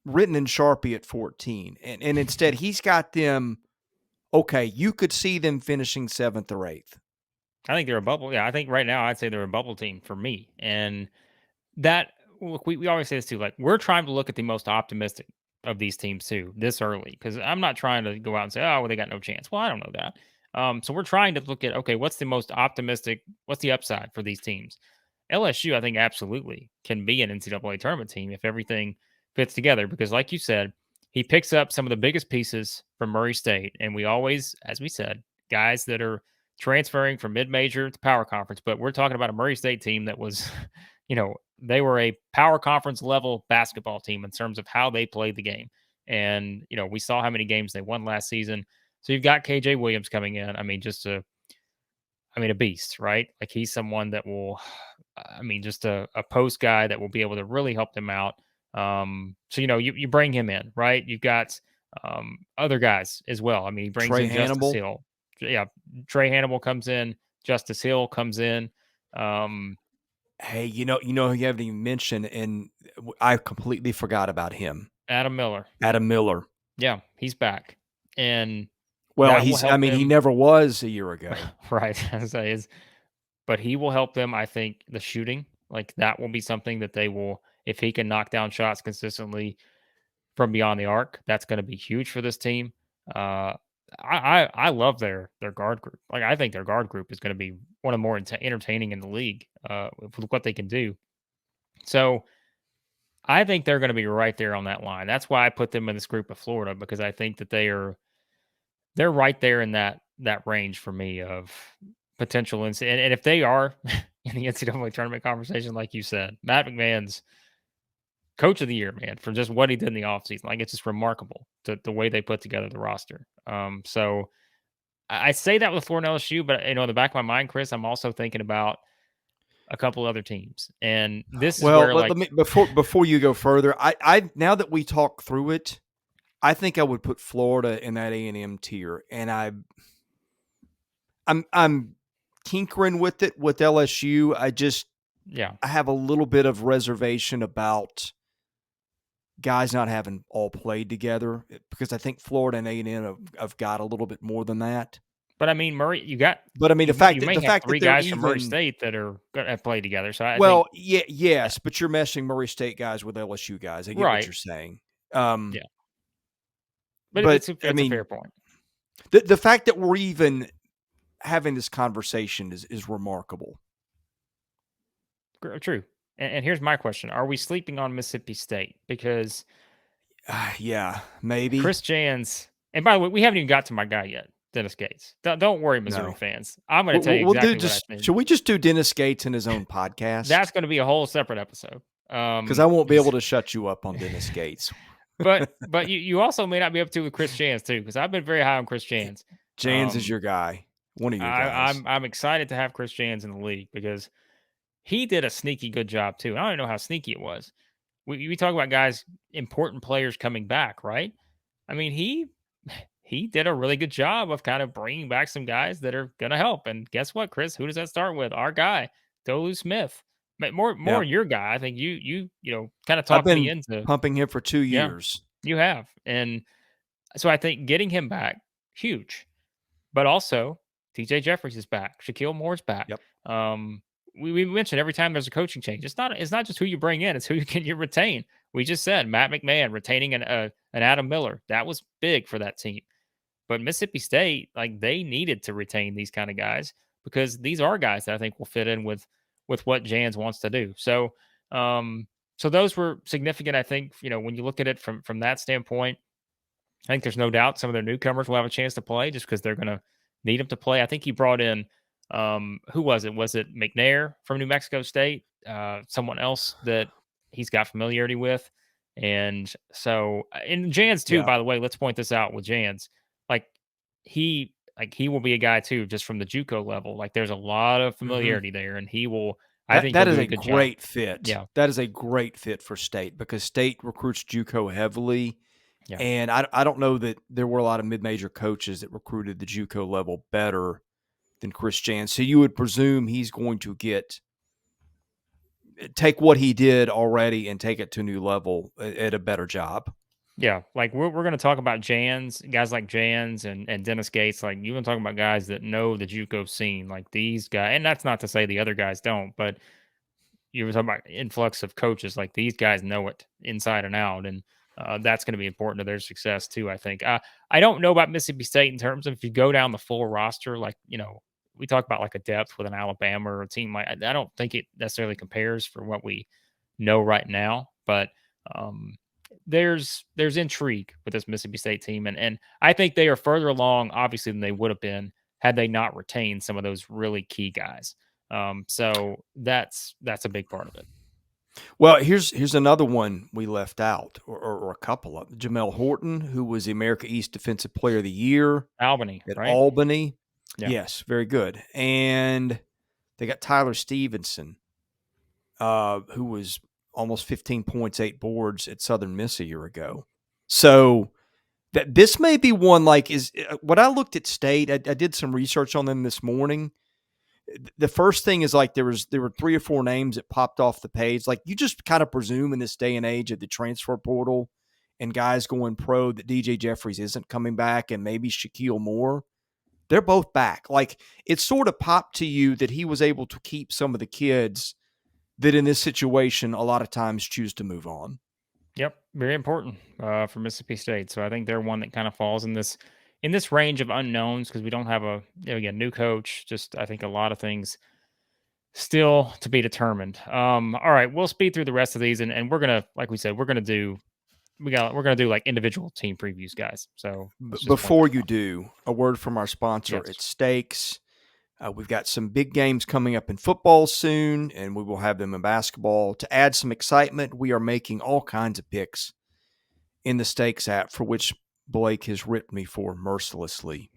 S1: written in Sharpie at 14. And instead, he's got them, okay, you could see them finishing 7th or 8th.
S2: I think they're a bubble. Yeah, I think right now I'd say they're a bubble team for me. And that look, we always say this too. Like, we're trying to look at the most optimistic of these teams too this early, because I'm not trying to go out and say, oh, well, they got no chance. Well, I don't know that. So we're trying to look at, okay, what's the most optimistic? What's the upside for these teams? LSU, I think, absolutely can be an NCAA tournament team if everything fits together. Because, like you said, he picks up some of the biggest pieces from Murray State, and we always, as we said, guys that are transferring from mid-major to power conference. But we're talking about a Murray State team that was, they were a power conference level basketball team in terms of how they played the game. And, we saw how many games they won last season. So you've got KJ Williams coming in. I mean, a beast, right? Like, he's someone that will, just a post guy that will be able to really help them out. So, you bring him in, right? You've got other guys as well. I mean, he brings
S1: Trey
S2: in Justice
S1: Hannibal.
S2: Hill. Yeah. Trey Hannibal comes in. Justice Hill comes in.
S1: Hey, you haven't even mentioned, and I completely forgot about him.
S2: Adam Miller.
S1: Adam Miller.
S2: Yeah, he's back. And
S1: Well,
S2: that will help
S1: he
S2: them.
S1: never was a year ago.
S2: Right. But he will help them. I think the shooting, like, that will be something that they will, if he can knock down shots consistently from beyond the arc, that's going to be huge for this team. I love their guard group. Like, I think their guard group is going to be one of the more entertaining in the league with what they can do. So I think they're going to be right there on that line. That's why I put them in this group of Florida, because I think that they're right there in that range for me of potential. And if they are in the NCAA tournament conversation, like you said, Matt McMahon's coach of the year, man, for just what he did in the offseason. Like, it's just remarkable the way they put together the roster. So I say that with Florida and LSU, but in the back of my mind, Chris, I'm also thinking about a couple other teams, and this is
S1: Well,
S2: where
S1: let
S2: like,
S1: me before you go further. I now that we talk through it, I think I would put Florida in that A&M tier, and I'm tinkering with it with LSU.
S2: yeah.
S1: I have a little bit of reservation about guys not having all played together because I think Florida and A&M have got a little bit more than that.
S2: But I mean, Murray, you got
S1: But I mean,
S2: you may
S1: the
S2: have
S1: fact that
S2: three
S1: they're
S2: guys from Murray
S1: even
S2: State that are gonna have played together. So I think,
S1: well, yeah, yes, but you're meshing Murray State guys with LSU guys. I get what
S2: right,
S1: you're saying.
S2: yeah. But
S1: But I
S2: it's a fair
S1: mean,
S2: point.
S1: the fact that we're even having this conversation is remarkable.
S2: True. And here's my question: are we sleeping on Mississippi State? Because
S1: Yeah, maybe.
S2: Chris Jans, and by the way, we haven't even got to my guy yet, Dennis Gates. Don't worry, Missouri
S1: No.
S2: fans. I'm going to tell you
S1: We'll do
S2: exactly what I
S1: just
S2: think.
S1: should we just do Dennis Gates in his own podcast?
S2: That's going to be a whole separate episode.
S1: Because I won't be able
S2: Because
S1: to shut you up on Dennis Gates.
S2: but you also may not be up to with Chris Jans too, because I've been very high on Chris Jans.
S1: Jans is your guy. One of your guys.
S2: I'm excited to have Chris Jans in the league because he did a sneaky good job too. I don't even know how sneaky it was. We talk about guys, important players coming back, right? I mean, he did a really good job of kind of bringing back some guys that are going to help. And guess what, Chris? Who does that start with? Our guy, Dolu Smith. But more
S1: Yep.
S2: your guy. I think you kind of
S1: I've
S2: talked me
S1: been
S2: into.
S1: pumping him for 2
S2: Yeah,
S1: years.
S2: you have. And so I think getting him back, huge. But also, TJ Jeffries is back. Shaquille Moore's back.
S1: Yep.
S2: We mentioned every time there's a coaching change, it's not just who you bring in, it's who you retain. We just said Matt McMahon retaining an Adam Miller. That was big for that team. But Mississippi State, like, they needed to retain these kind of guys because these are guys that I think will fit in with what Jans wants to do. So so those were significant. I think, when you look at it from that standpoint, I think there's no doubt some of their newcomers will have a chance to play just because they're going to need them to play. I think he brought in, who was it? Was it McNair from New Mexico State? Someone else that he's got familiarity with. And so, and Jans too,
S1: Yeah.
S2: by the way, let's point this out with Jans. Like he will be a guy too, just from the JUCO level. Like, there's a lot of
S1: Mhm.
S2: familiarity there, and he will. I
S1: That
S2: think he'll
S1: that is
S2: do a
S1: a
S2: good job.
S1: great fit.
S2: Yeah,
S1: That is a great fit for State because State recruits JUCO heavily,
S2: yeah,
S1: and I don't know that there were a lot of mid-major coaches that recruited the JUCO level better than Chris Jans. So you would presume he's going to take what he did already and take it to a new level at a better job.
S2: yeah. Like, we're going to talk about Jans, guys like Jans and Dennis Gates. Like, you've been talking about guys that know the JUCO scene, like these guys. And that's not to say the other guys don't, but you were talking about influx of coaches. Like, these guys know it inside and out, and that's going to be important to their success too. I think. I don't know about Mississippi State in terms of if you go down the full roster. Like, we talk about like a depth with an Alabama or a team like. I don't think it necessarily compares for what we know right now, but there's intrigue with this Mississippi State team, and I think they are further along, obviously, than they would have been had they not retained some of those really key guys. So that's a big part of it.
S1: Well, here's another one we left out, or a couple of Jamel Horton, who was the America East Defensive Player of the Year
S2: Albany,
S1: at
S2: right?
S1: Albany.
S2: Yeah.
S1: Yes, very good. And they got Tyler Stevenson, who was almost 15 points, 8 boards at Southern Miss a year ago. So that this may be one like is what I looked at State. I did some research on them this morning. The first thing is like there were 3 or 4 names that popped off the page. Like you just kind of presume in this day and age of the transfer portal and guys going pro that DJ Jeffries isn't coming back and maybe Shaquille Moore. They're both back. Like it sort of popped to you that he was able to keep some of the kids that in this situation a lot of times choose to move on.
S2: Yep, very important for Mississippi State. So I think they're one that kind of falls in this range of unknowns because we don't have again, new coach. Just I think a lot of things still to be determined. All right, we'll speed through the rest of these, and we're gonna, like we said, we're gonna do like individual team previews, guys. So let's just point
S1: Before
S2: this
S1: you
S2: out.
S1: do, a word from our sponsor
S2: Yes.
S1: at Stakes. We've got some big games coming up in football soon, and we will have them in basketball. To add some excitement, we are making all kinds of picks in the Stakes app, for which Blake has ripped me for mercilessly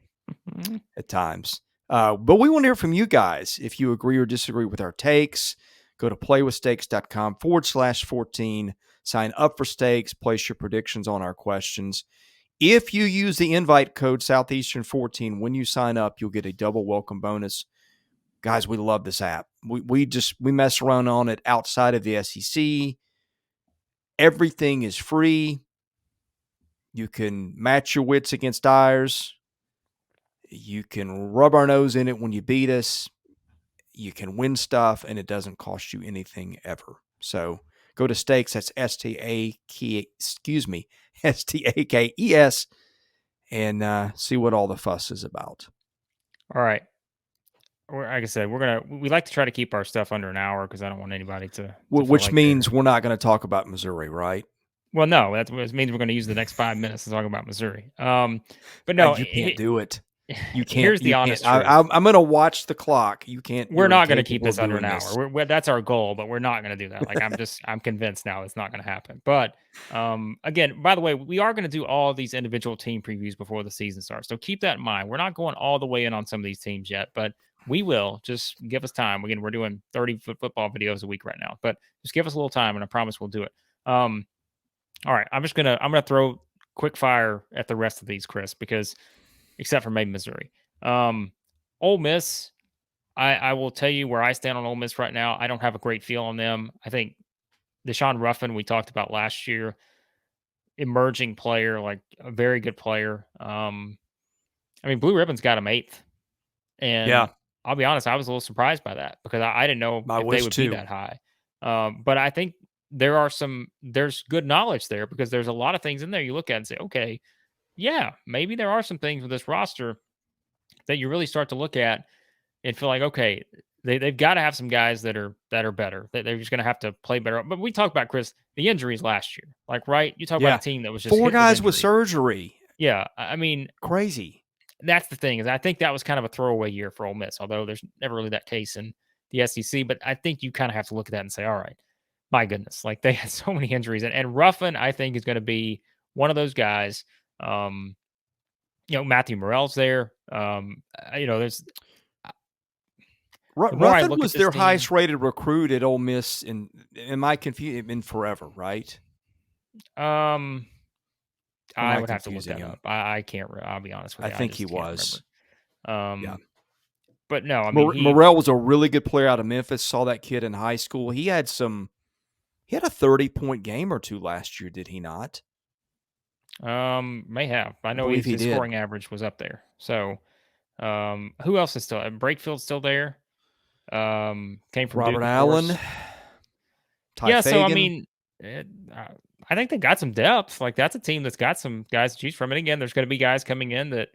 S1: at times. But we want to hear from you guys. If you agree or disagree with our takes, go to playwithstakes.com/14. Sign up for Stakes. Place your predictions on our questions. If you use the invite code Southeastern14 when you sign up, you'll get a double welcome bonus. Guys, we love this app. We mess around on it outside of the SEC. Everything is free. You can match your wits against ours. You can rub our nose in it when you beat us. You can win stuff, and it doesn't cost you anything ever. So go to Stakes. That's STAKES, and see what all the fuss is about.
S2: All right. Like I said, we like to try to keep our stuff under an hour because I don't want anybody to
S1: Which
S2: like
S1: means we're not going to talk about Missouri, right?
S2: Well, no, that means we're going to use the next 5 minutes to talk about Missouri. But no,
S1: you can't do it. You can't.
S2: Here's the honest truth.
S1: I'm going to watch the clock. You can't.
S2: We're not going to keep this under an hour. That's our goal, but we're not going to do that. Like I'm convinced now it's not going to happen. But again, by the way, we are going to do all these individual team previews before the season starts. So keep that in mind. We're not going all the way in on some of these teams yet, but we will. Just give us time. Again, we're doing 30 football videos a week right now, but just give us a little time, and I promise we'll do it. All right, I'm gonna throw quick fire at the rest of these, Chris, because except for maybe Missouri. Ole Miss, I will tell you where I stand on Ole Miss right now. I don't have a great feel on them. I think Deshaun Ruffin, we talked about last year, emerging player, like a very good player. I mean, Blue Ribbon's got him 8th. And
S1: yeah,
S2: I'll be honest, I was a little surprised by that because I didn't know if they would be that high. But I think there's good knowledge there because there's a lot of things in there you look at and say, okay, yeah, maybe there are some things with this roster that you really start to look at and feel like, okay, they've got to have some guys that are better. That they're just going to have to play better. But we talked about, Chris, the injuries last year. Like, right? You talk about a team that was just
S1: 4 guys with
S2: injury.
S1: surgery.
S2: Yeah, I mean,
S1: crazy.
S2: That's the thing is I think that was kind of a throwaway year for Ole Miss, although there's never really that case in the SEC. But I think you kind of have to look at that and say, all right, my goodness, like they had so many injuries. And Ruffin, I think, is going to be one of those guys. Matthew Morrell's there. There's
S1: Ruffin was their highest rated recruit at Ole Miss in my confusion in forever, right?
S2: I would have to look that up. I can't. I'll be honest with you.
S1: I think he was.
S2: Yeah. But no, I mean,
S1: Morrell was a really good player out of Memphis. Saw that kid in high school. He had a 30-point game or two last year, did he not?
S2: May have. I know his scoring average was up there. So, who else is still? Breakfield's still there. Came from
S1: Robert
S2: Duke,
S1: Allen.
S2: Yeah. So I mean, I think they got some depth. Like that's a team that's got some guys to choose from. And again, there's going to be guys coming in that,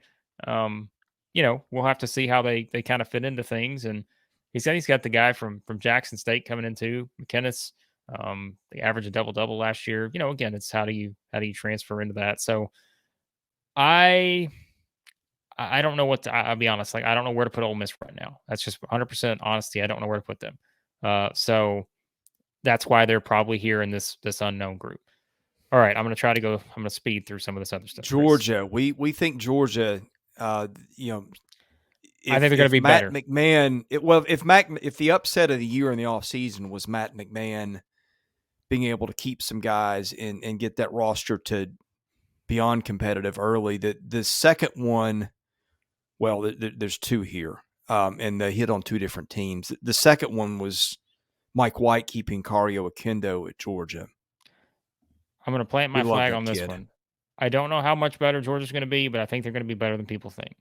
S2: we'll have to see how they kind of fit into things. And he said he's got the guy from Jackson State coming in too, McKinnis. They averaged a double last year. Again, it's how do you transfer into that? So I don't know I'll be honest. Like I don't know where to put Ole Miss right now. That's just 100% honesty. I don't know where to put them. So that's why they're probably here in this unknown group. All right, I'm going to speed through some of this other stuff.
S1: Georgia, Chris. we think Georgia.
S2: I think they're going to be
S1: Matt
S2: better.
S1: McMahon, if the upset of the year in the offseason was Matt McMahon being able to keep some guys and get that roster to beyond competitive early, the second one, well, there's 2 here, and they hit on 2 different teams. The second one was Mike White keeping Kario Akendo at Georgia.
S2: I'm going to plant my flag on this one. I don't know how much better Georgia's going to be, but I think they're going to be better than people think.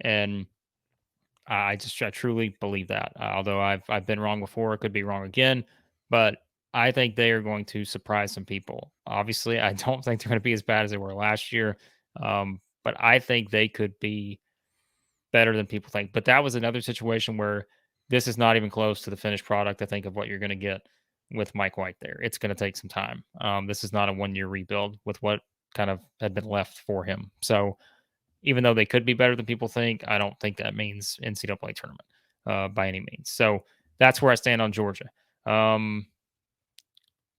S2: And I truly believe that. Although I've been wrong before, it could be wrong again, but I think they are going to surprise some people. Obviously, I don't think they're going to be as bad as they were last year, but I think they could be better than people think. But that was another situation where this is not even close to the finished product, I think, of what you're going to get with Mike White there. It's going to take some time. This is not a 1-year rebuild with what kind of had been left for him. So even though they could be better than people think, I don't think that means NCAA tournament. by any means. So that's where I stand on Georgia.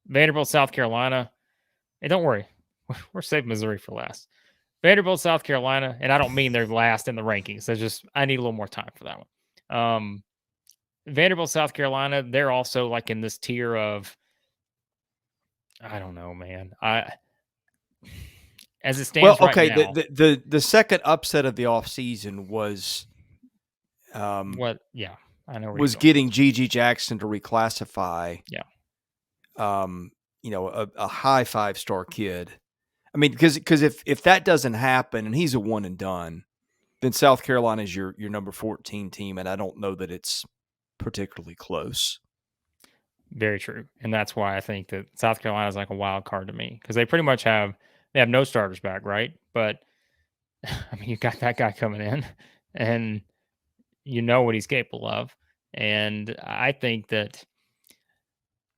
S2: Vanderbilt, South Carolina. Hey, don't worry, we're saving Missouri for last. Vanderbilt, South Carolina, and I don't mean they're last in the rankings. I need a little more time for that one. Vanderbilt, South Carolina, they're also like in this tier of, I don't know, man. As it
S1: Well,
S2: stands right
S1: okay,
S2: now,
S1: the second upset of the offseason was
S2: what? Yeah, I know where you're
S1: was
S2: going.
S1: getting Gigi Jackson to reclassify.
S2: Yeah,
S1: A high 5-star kid. I mean, because if that doesn't happen and he's a one and done, then South Carolina is your number 14 team, and I don't know that it's particularly close.
S2: very true, and that's why I think that South Carolina is like a wild card to me because they pretty much have no starters back, right? But I mean, you got that guy coming in, and you know what he's capable of, and I think that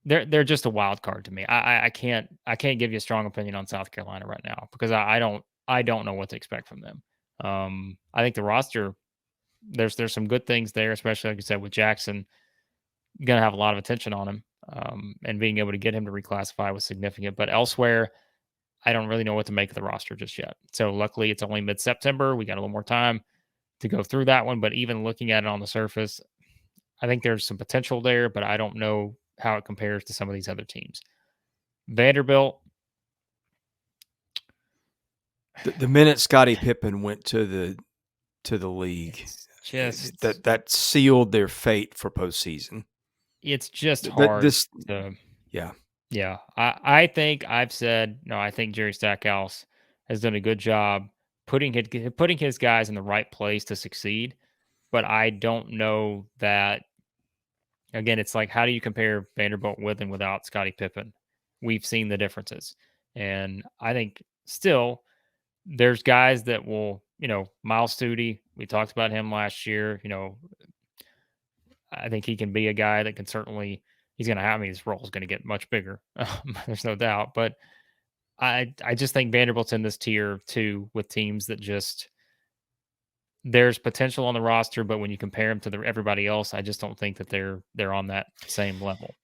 S2: they're just a wild card to me. I can't give you a strong opinion on South Carolina right now because I don't know what to expect from them. I think the roster there's some good things there, especially like you said with Jackson, gonna have a lot of attention on him, and being able to get him to reclassify was significant. But elsewhere, I don't really know what to make of the roster just yet. So luckily, it's only mid-September. We got a little more time to go through that one. But even looking at it on the surface, I think there's some potential there, but I don't know how it compares to some of these other teams. Vanderbilt,
S1: The minute Scottie Pippen went to the league,
S2: it's just
S1: that sealed their fate for postseason.
S2: it's just
S1: That
S2: hard
S1: this,
S2: to.
S1: yeah,
S2: Yeah, I think I've said no. I think Jerry Stackhouse has done a good job putting his guys in the right place to succeed. But I don't know that. Again, it's like how do you compare Vanderbilt with and without Scottie Pippen? We've seen the differences, and I think still there's guys that will. Miles Studi. We talked about him last year. I think he can be a guy that can certainly. He's going to have. I mean, his role is going to get much bigger. There's no doubt, but I just think Vanderbilt's in this tier too with teams that just there's potential on the roster, but when you compare them to everybody else, I just don't think that they're on that same level.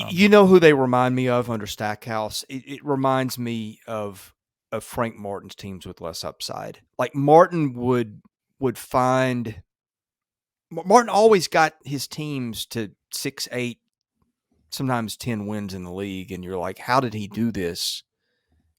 S1: You know who they remind me of under Stackhouse? It reminds me of Frank Martin's teams with less upside. Like Martin would find Martin always got his teams to 6, 8, sometimes 10 wins in the league, and you're like, how did he do this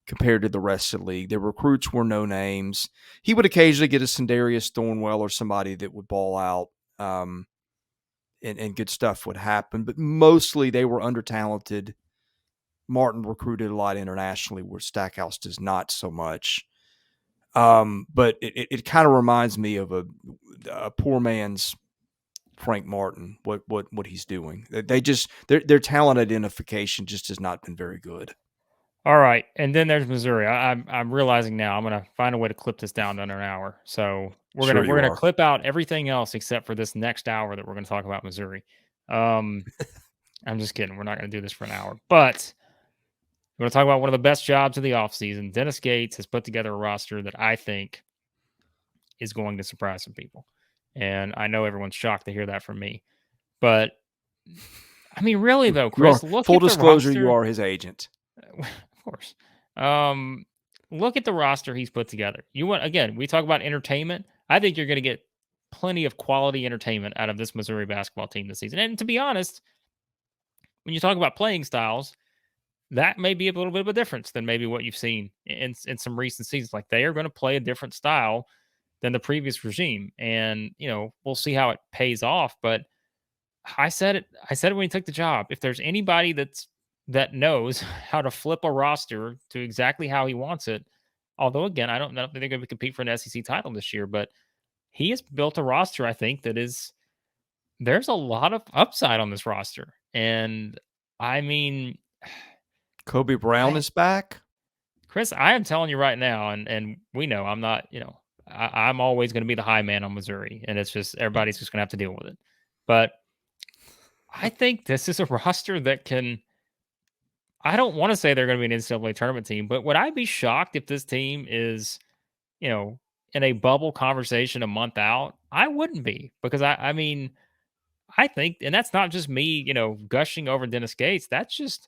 S1: compared to the rest of the league? Their recruits were no names. He would occasionally get a Sindarius Thornwell or somebody that would ball out, and good stuff would happen. But mostly they were under-talented. Martin recruited a lot internationally, where Stackhouse does not so much. But it kind of reminds me of a poor man's Frank Martin, what he's doing. Their talent identification just has not been very good.
S2: All right, and then there's Missouri. I'm realizing now I'm gonna find a way to clip this down to under an hour. So we're gonna
S1: Sure
S2: we're
S1: you
S2: gonna
S1: are.
S2: clip out everything else except for this next hour that we're gonna talk about Missouri. Um, I'm just kidding. We're not gonna do this for an hour, but we're gonna talk about one of the best jobs of the offseason. Dennis Gates has put together a roster that I think is going to surprise some people, and I know everyone's shocked to hear that from me, but I mean, really though,
S1: You are
S2: Chris, look
S1: full
S2: at the
S1: disclosure. You
S2: roster.
S1: are his agent.
S2: Of course. Look at the roster he's put together. We talk about entertainment. I think you're going to get plenty of quality entertainment out of this Missouri basketball team this season. And to be honest, when you talk about playing styles, that may be a little bit of a difference than maybe what you've seen in some recent seasons. Like they are going to play a different style than the previous regime. And, we'll see how it pays off. But I said it when he took the job. If there's anybody that knows how to flip a roster to exactly how he wants it, although again, I don't know if they're going to compete for an SEC title this year, but he has built a roster. I think there's a lot of upside on this roster, and I mean,
S1: Kobe Brown
S2: I
S1: is back.
S2: Chris, I am telling you right now, and we know I'm not, I'm always going to be the high man on Missouri, and it's just everybody's just going to have to deal with it, but. I think this is a roster that can. I don't want to say they're going to be an NCAA tournament team, but would I be shocked if this team is, in a bubble conversation a month out? I wouldn't be because I mean, I think, and that's not just me, gushing over Dennis Gates. That's just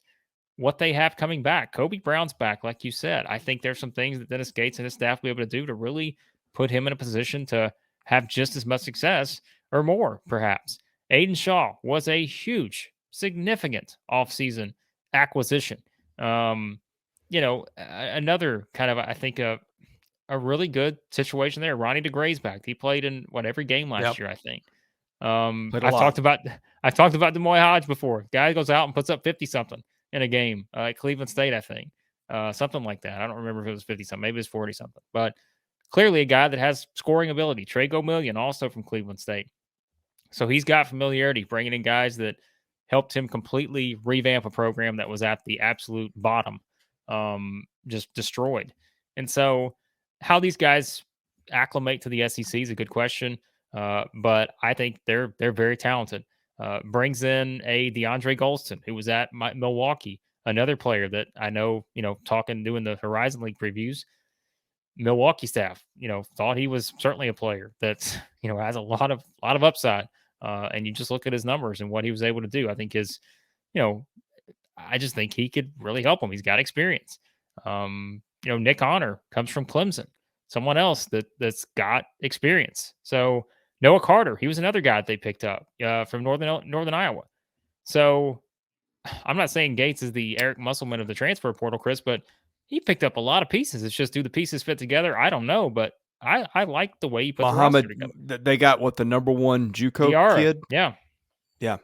S2: what they have coming back. Kobe Brown's back, like you said. I think there's some things that Dennis Gates and his staff will be able to do to really put him in a position to have just as much success or more, perhaps. Aiden Shaw was a huge, significant offseason acquisition. Another kind of, I think, a really good situation there. Ronnie DeGray's back. He played in every game last
S1: Yep.
S2: year, I think.
S1: Played a
S2: I've
S1: lot.
S2: talked about Demoy Hodge before. Guy goes out and puts up 50 something in a game at Cleveland State, I think, something like that. I don't remember if it was 50 something, maybe it was 40 something, but clearly a guy that has scoring ability. Trey Gomillion, also from Cleveland State, so he's got familiarity bringing in guys that helped him completely revamp a program that was at the absolute bottom, just destroyed. And so, how these guys acclimate to the SEC is a good question. But I think they're very talented. Brings in a DeAndre Golston, who was at Milwaukee, another player that I know, doing the Horizon League previews. Milwaukee staff, thought he was certainly a player that has a lot of upside. And you just look at his numbers and what he was able to do. I think I just think he could really help him. He's got experience. Nick Honor comes from Clemson, someone else that's got experience. So Noah Carter, he was another guy that they picked up from Northern Iowa. So I'm not saying Gates is the Eric Musselman of the transfer portal, Chris, but he picked up a lot of pieces. It's just, do the pieces fit together? I don't know, but I like the way he put the roster together.
S1: They got the number one JUCO
S2: Diarra,
S1: kid?
S2: yeah.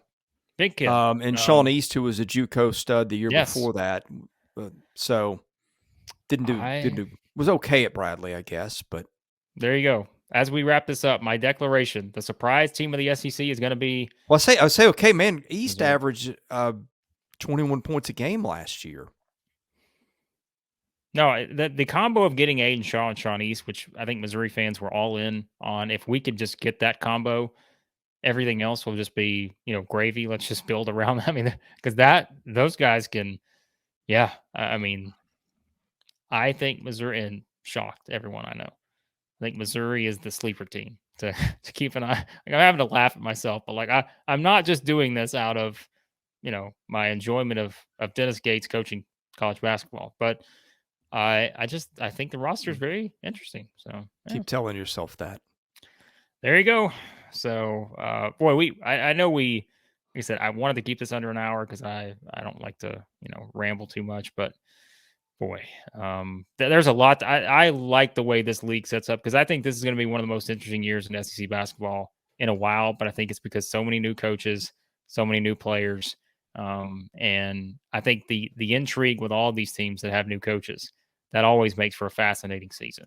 S2: Big kid.
S1: And Sean East, who was a JUCO stud the year before that. So didn't do was okay at Bradley, I guess, but
S2: there you go. As we wrap this up, my declaration: the surprise team of the SEC is going to be.
S1: Well, I say, okay, man. East averaged 21 points a game last year.
S2: No, the combo of getting Aiden Shaw and Sean East, which I think Missouri fans were all in on. If we could just get that combo, everything else will just be gravy. Let's just build around them. I mean, because those guys can. Yeah, I mean, I think Missouri, and shocked everyone I know. I think Missouri is the sleeper team to keep an eye. Like, I'm having to laugh at myself, but I'm not just doing this out of my enjoyment of Dennis Gates coaching college basketball, but I think the roster is very interesting. So yeah.
S1: Keep telling yourself that.
S2: There you go. So I know like I said, I wanted to keep this under an hour because I don't like to ramble too much, but boy, there's a lot. I like the way this league sets up because I think this is going to be one of the most interesting years in SEC basketball in a while. But I think it's because so many new coaches, so many new players, and I think the intrigue with all these teams that have new coaches, that always makes for a fascinating season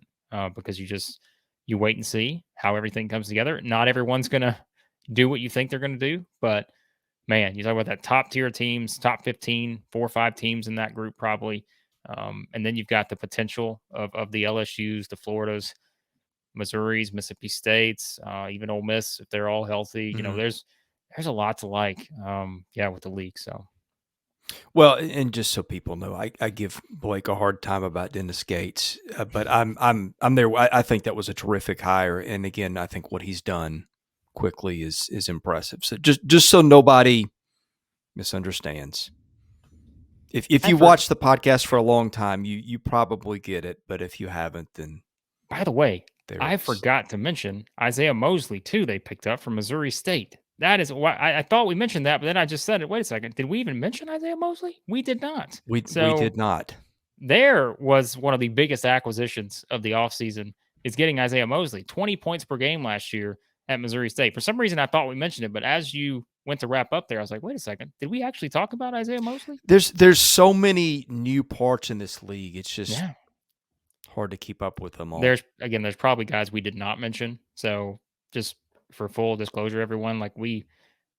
S2: because you wait and see how everything comes together. Not everyone's going to do what you think they're going to do, but man, you talk about that top tier teams, top 15, 4 or 5 teams in that group probably. And then you've got the potential of the LSUs, the Floridas, Missouris, Mississippi States, even Ole Miss, if they're all healthy.
S1: Mm-hmm.
S2: There's a lot to like, with the league. So,
S1: well, and just so people know, I give Blake a hard time about Dennis Gates, but I'm there. I think that was a terrific hire, and again, I think what he's done quickly is impressive. So just so nobody misunderstands. If you watch the podcast for a long time, you probably get it. But if you haven't, then
S2: by the way, I forgot to mention Isaiah Mosley too. They picked up from Missouri State. That is why I thought we mentioned that, but then I just said it. Wait a second, did we even mention Isaiah Mosley? We did not.
S1: We did not.
S2: There was one of the biggest acquisitions of the offseason is getting Isaiah Mosley. 20 points per game last year at Missouri State. For some reason, I thought we mentioned it, but as you went to wrap up there, I was like, wait a second. Did we actually talk about Isaiah Mosley?
S1: There's so many new parts in this league. It's just hard to keep up with them all.
S2: There's probably guys we did not mention. So just for full disclosure, everyone, like we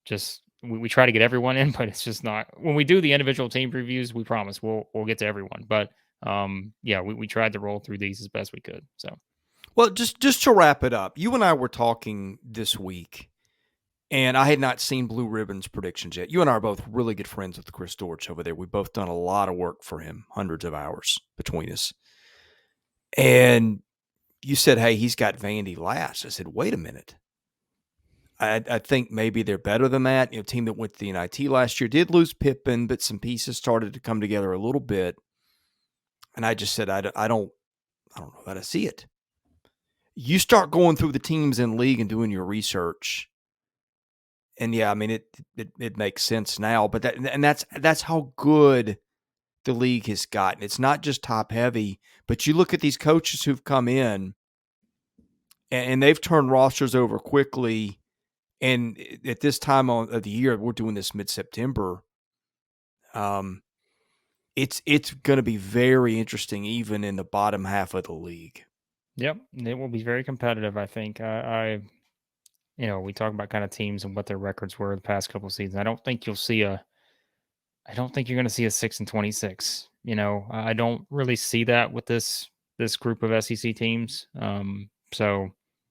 S2: try to get everyone in, but it's just not. When we do the individual team reviews, we promise we'll get to everyone. But we tried to roll through these as best we could. So,
S1: well, just to wrap it up, you and I were talking this week, and I had not seen Blue Ribbon's predictions yet. You and I are both really good friends with Chris Dortch over there. We've both done a lot of work for him, hundreds of hours between us. And you said, hey, he's got Vandy last. I said, wait a minute. I think maybe they're better than that. A team that went to the NIT last year did lose Pippen, but some pieces started to come together a little bit. And I just said, I don't know how to see it. You start going through the teams in the league and doing your research. And yeah, I mean, it makes sense now, but that's how good the league has gotten. It's not just top heavy, but you look at these coaches who've come in and they've turned rosters over quickly. And at this time of the year, we're doing this mid-September. It's going to be very interesting, even in the bottom half of the league.
S2: Yep, it will be very competitive. I think. We talk about kind of teams and what their records were the past couple of seasons. I don't think you're going to see a 6-26. I don't really see that with this group of SEC teams. So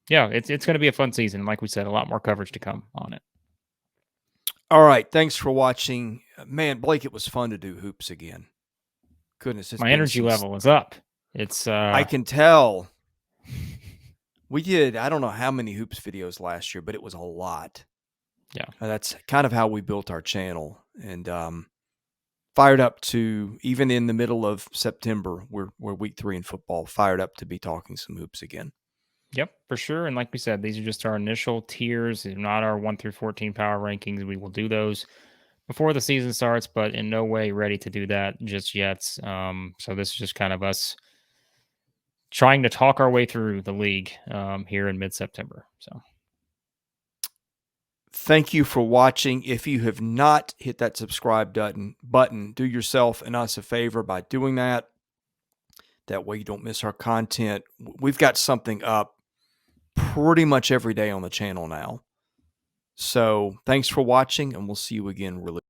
S2: yeah, it's going to be a fun season. Like we said, a lot more coverage to come on it.
S1: All right, thanks for watching, man. Blake, it was fun to do hoops again. Goodness,
S2: My energy level is up. It's
S1: I can tell. We did, I don't know how many hoops videos last year, but it was a lot.
S2: Yeah.
S1: That's kind of how we built our channel. And fired up to, even in the middle of September, we're week 3 in football, fired up to be talking some hoops again.
S2: Yep, for sure. And like we said, these are just our initial tiers, not our 1 through 14 power rankings. We will do those before the season starts, but in no way ready to do that just yet. So this is just kind of us trying to talk our way through the league here in mid-September. So
S1: thank you for watching. If you have not hit that subscribe button, do yourself and us a favor by doing that. That way you don't miss our content. We've got something up pretty much every day on the channel now. So thanks for watching, and we'll see you again really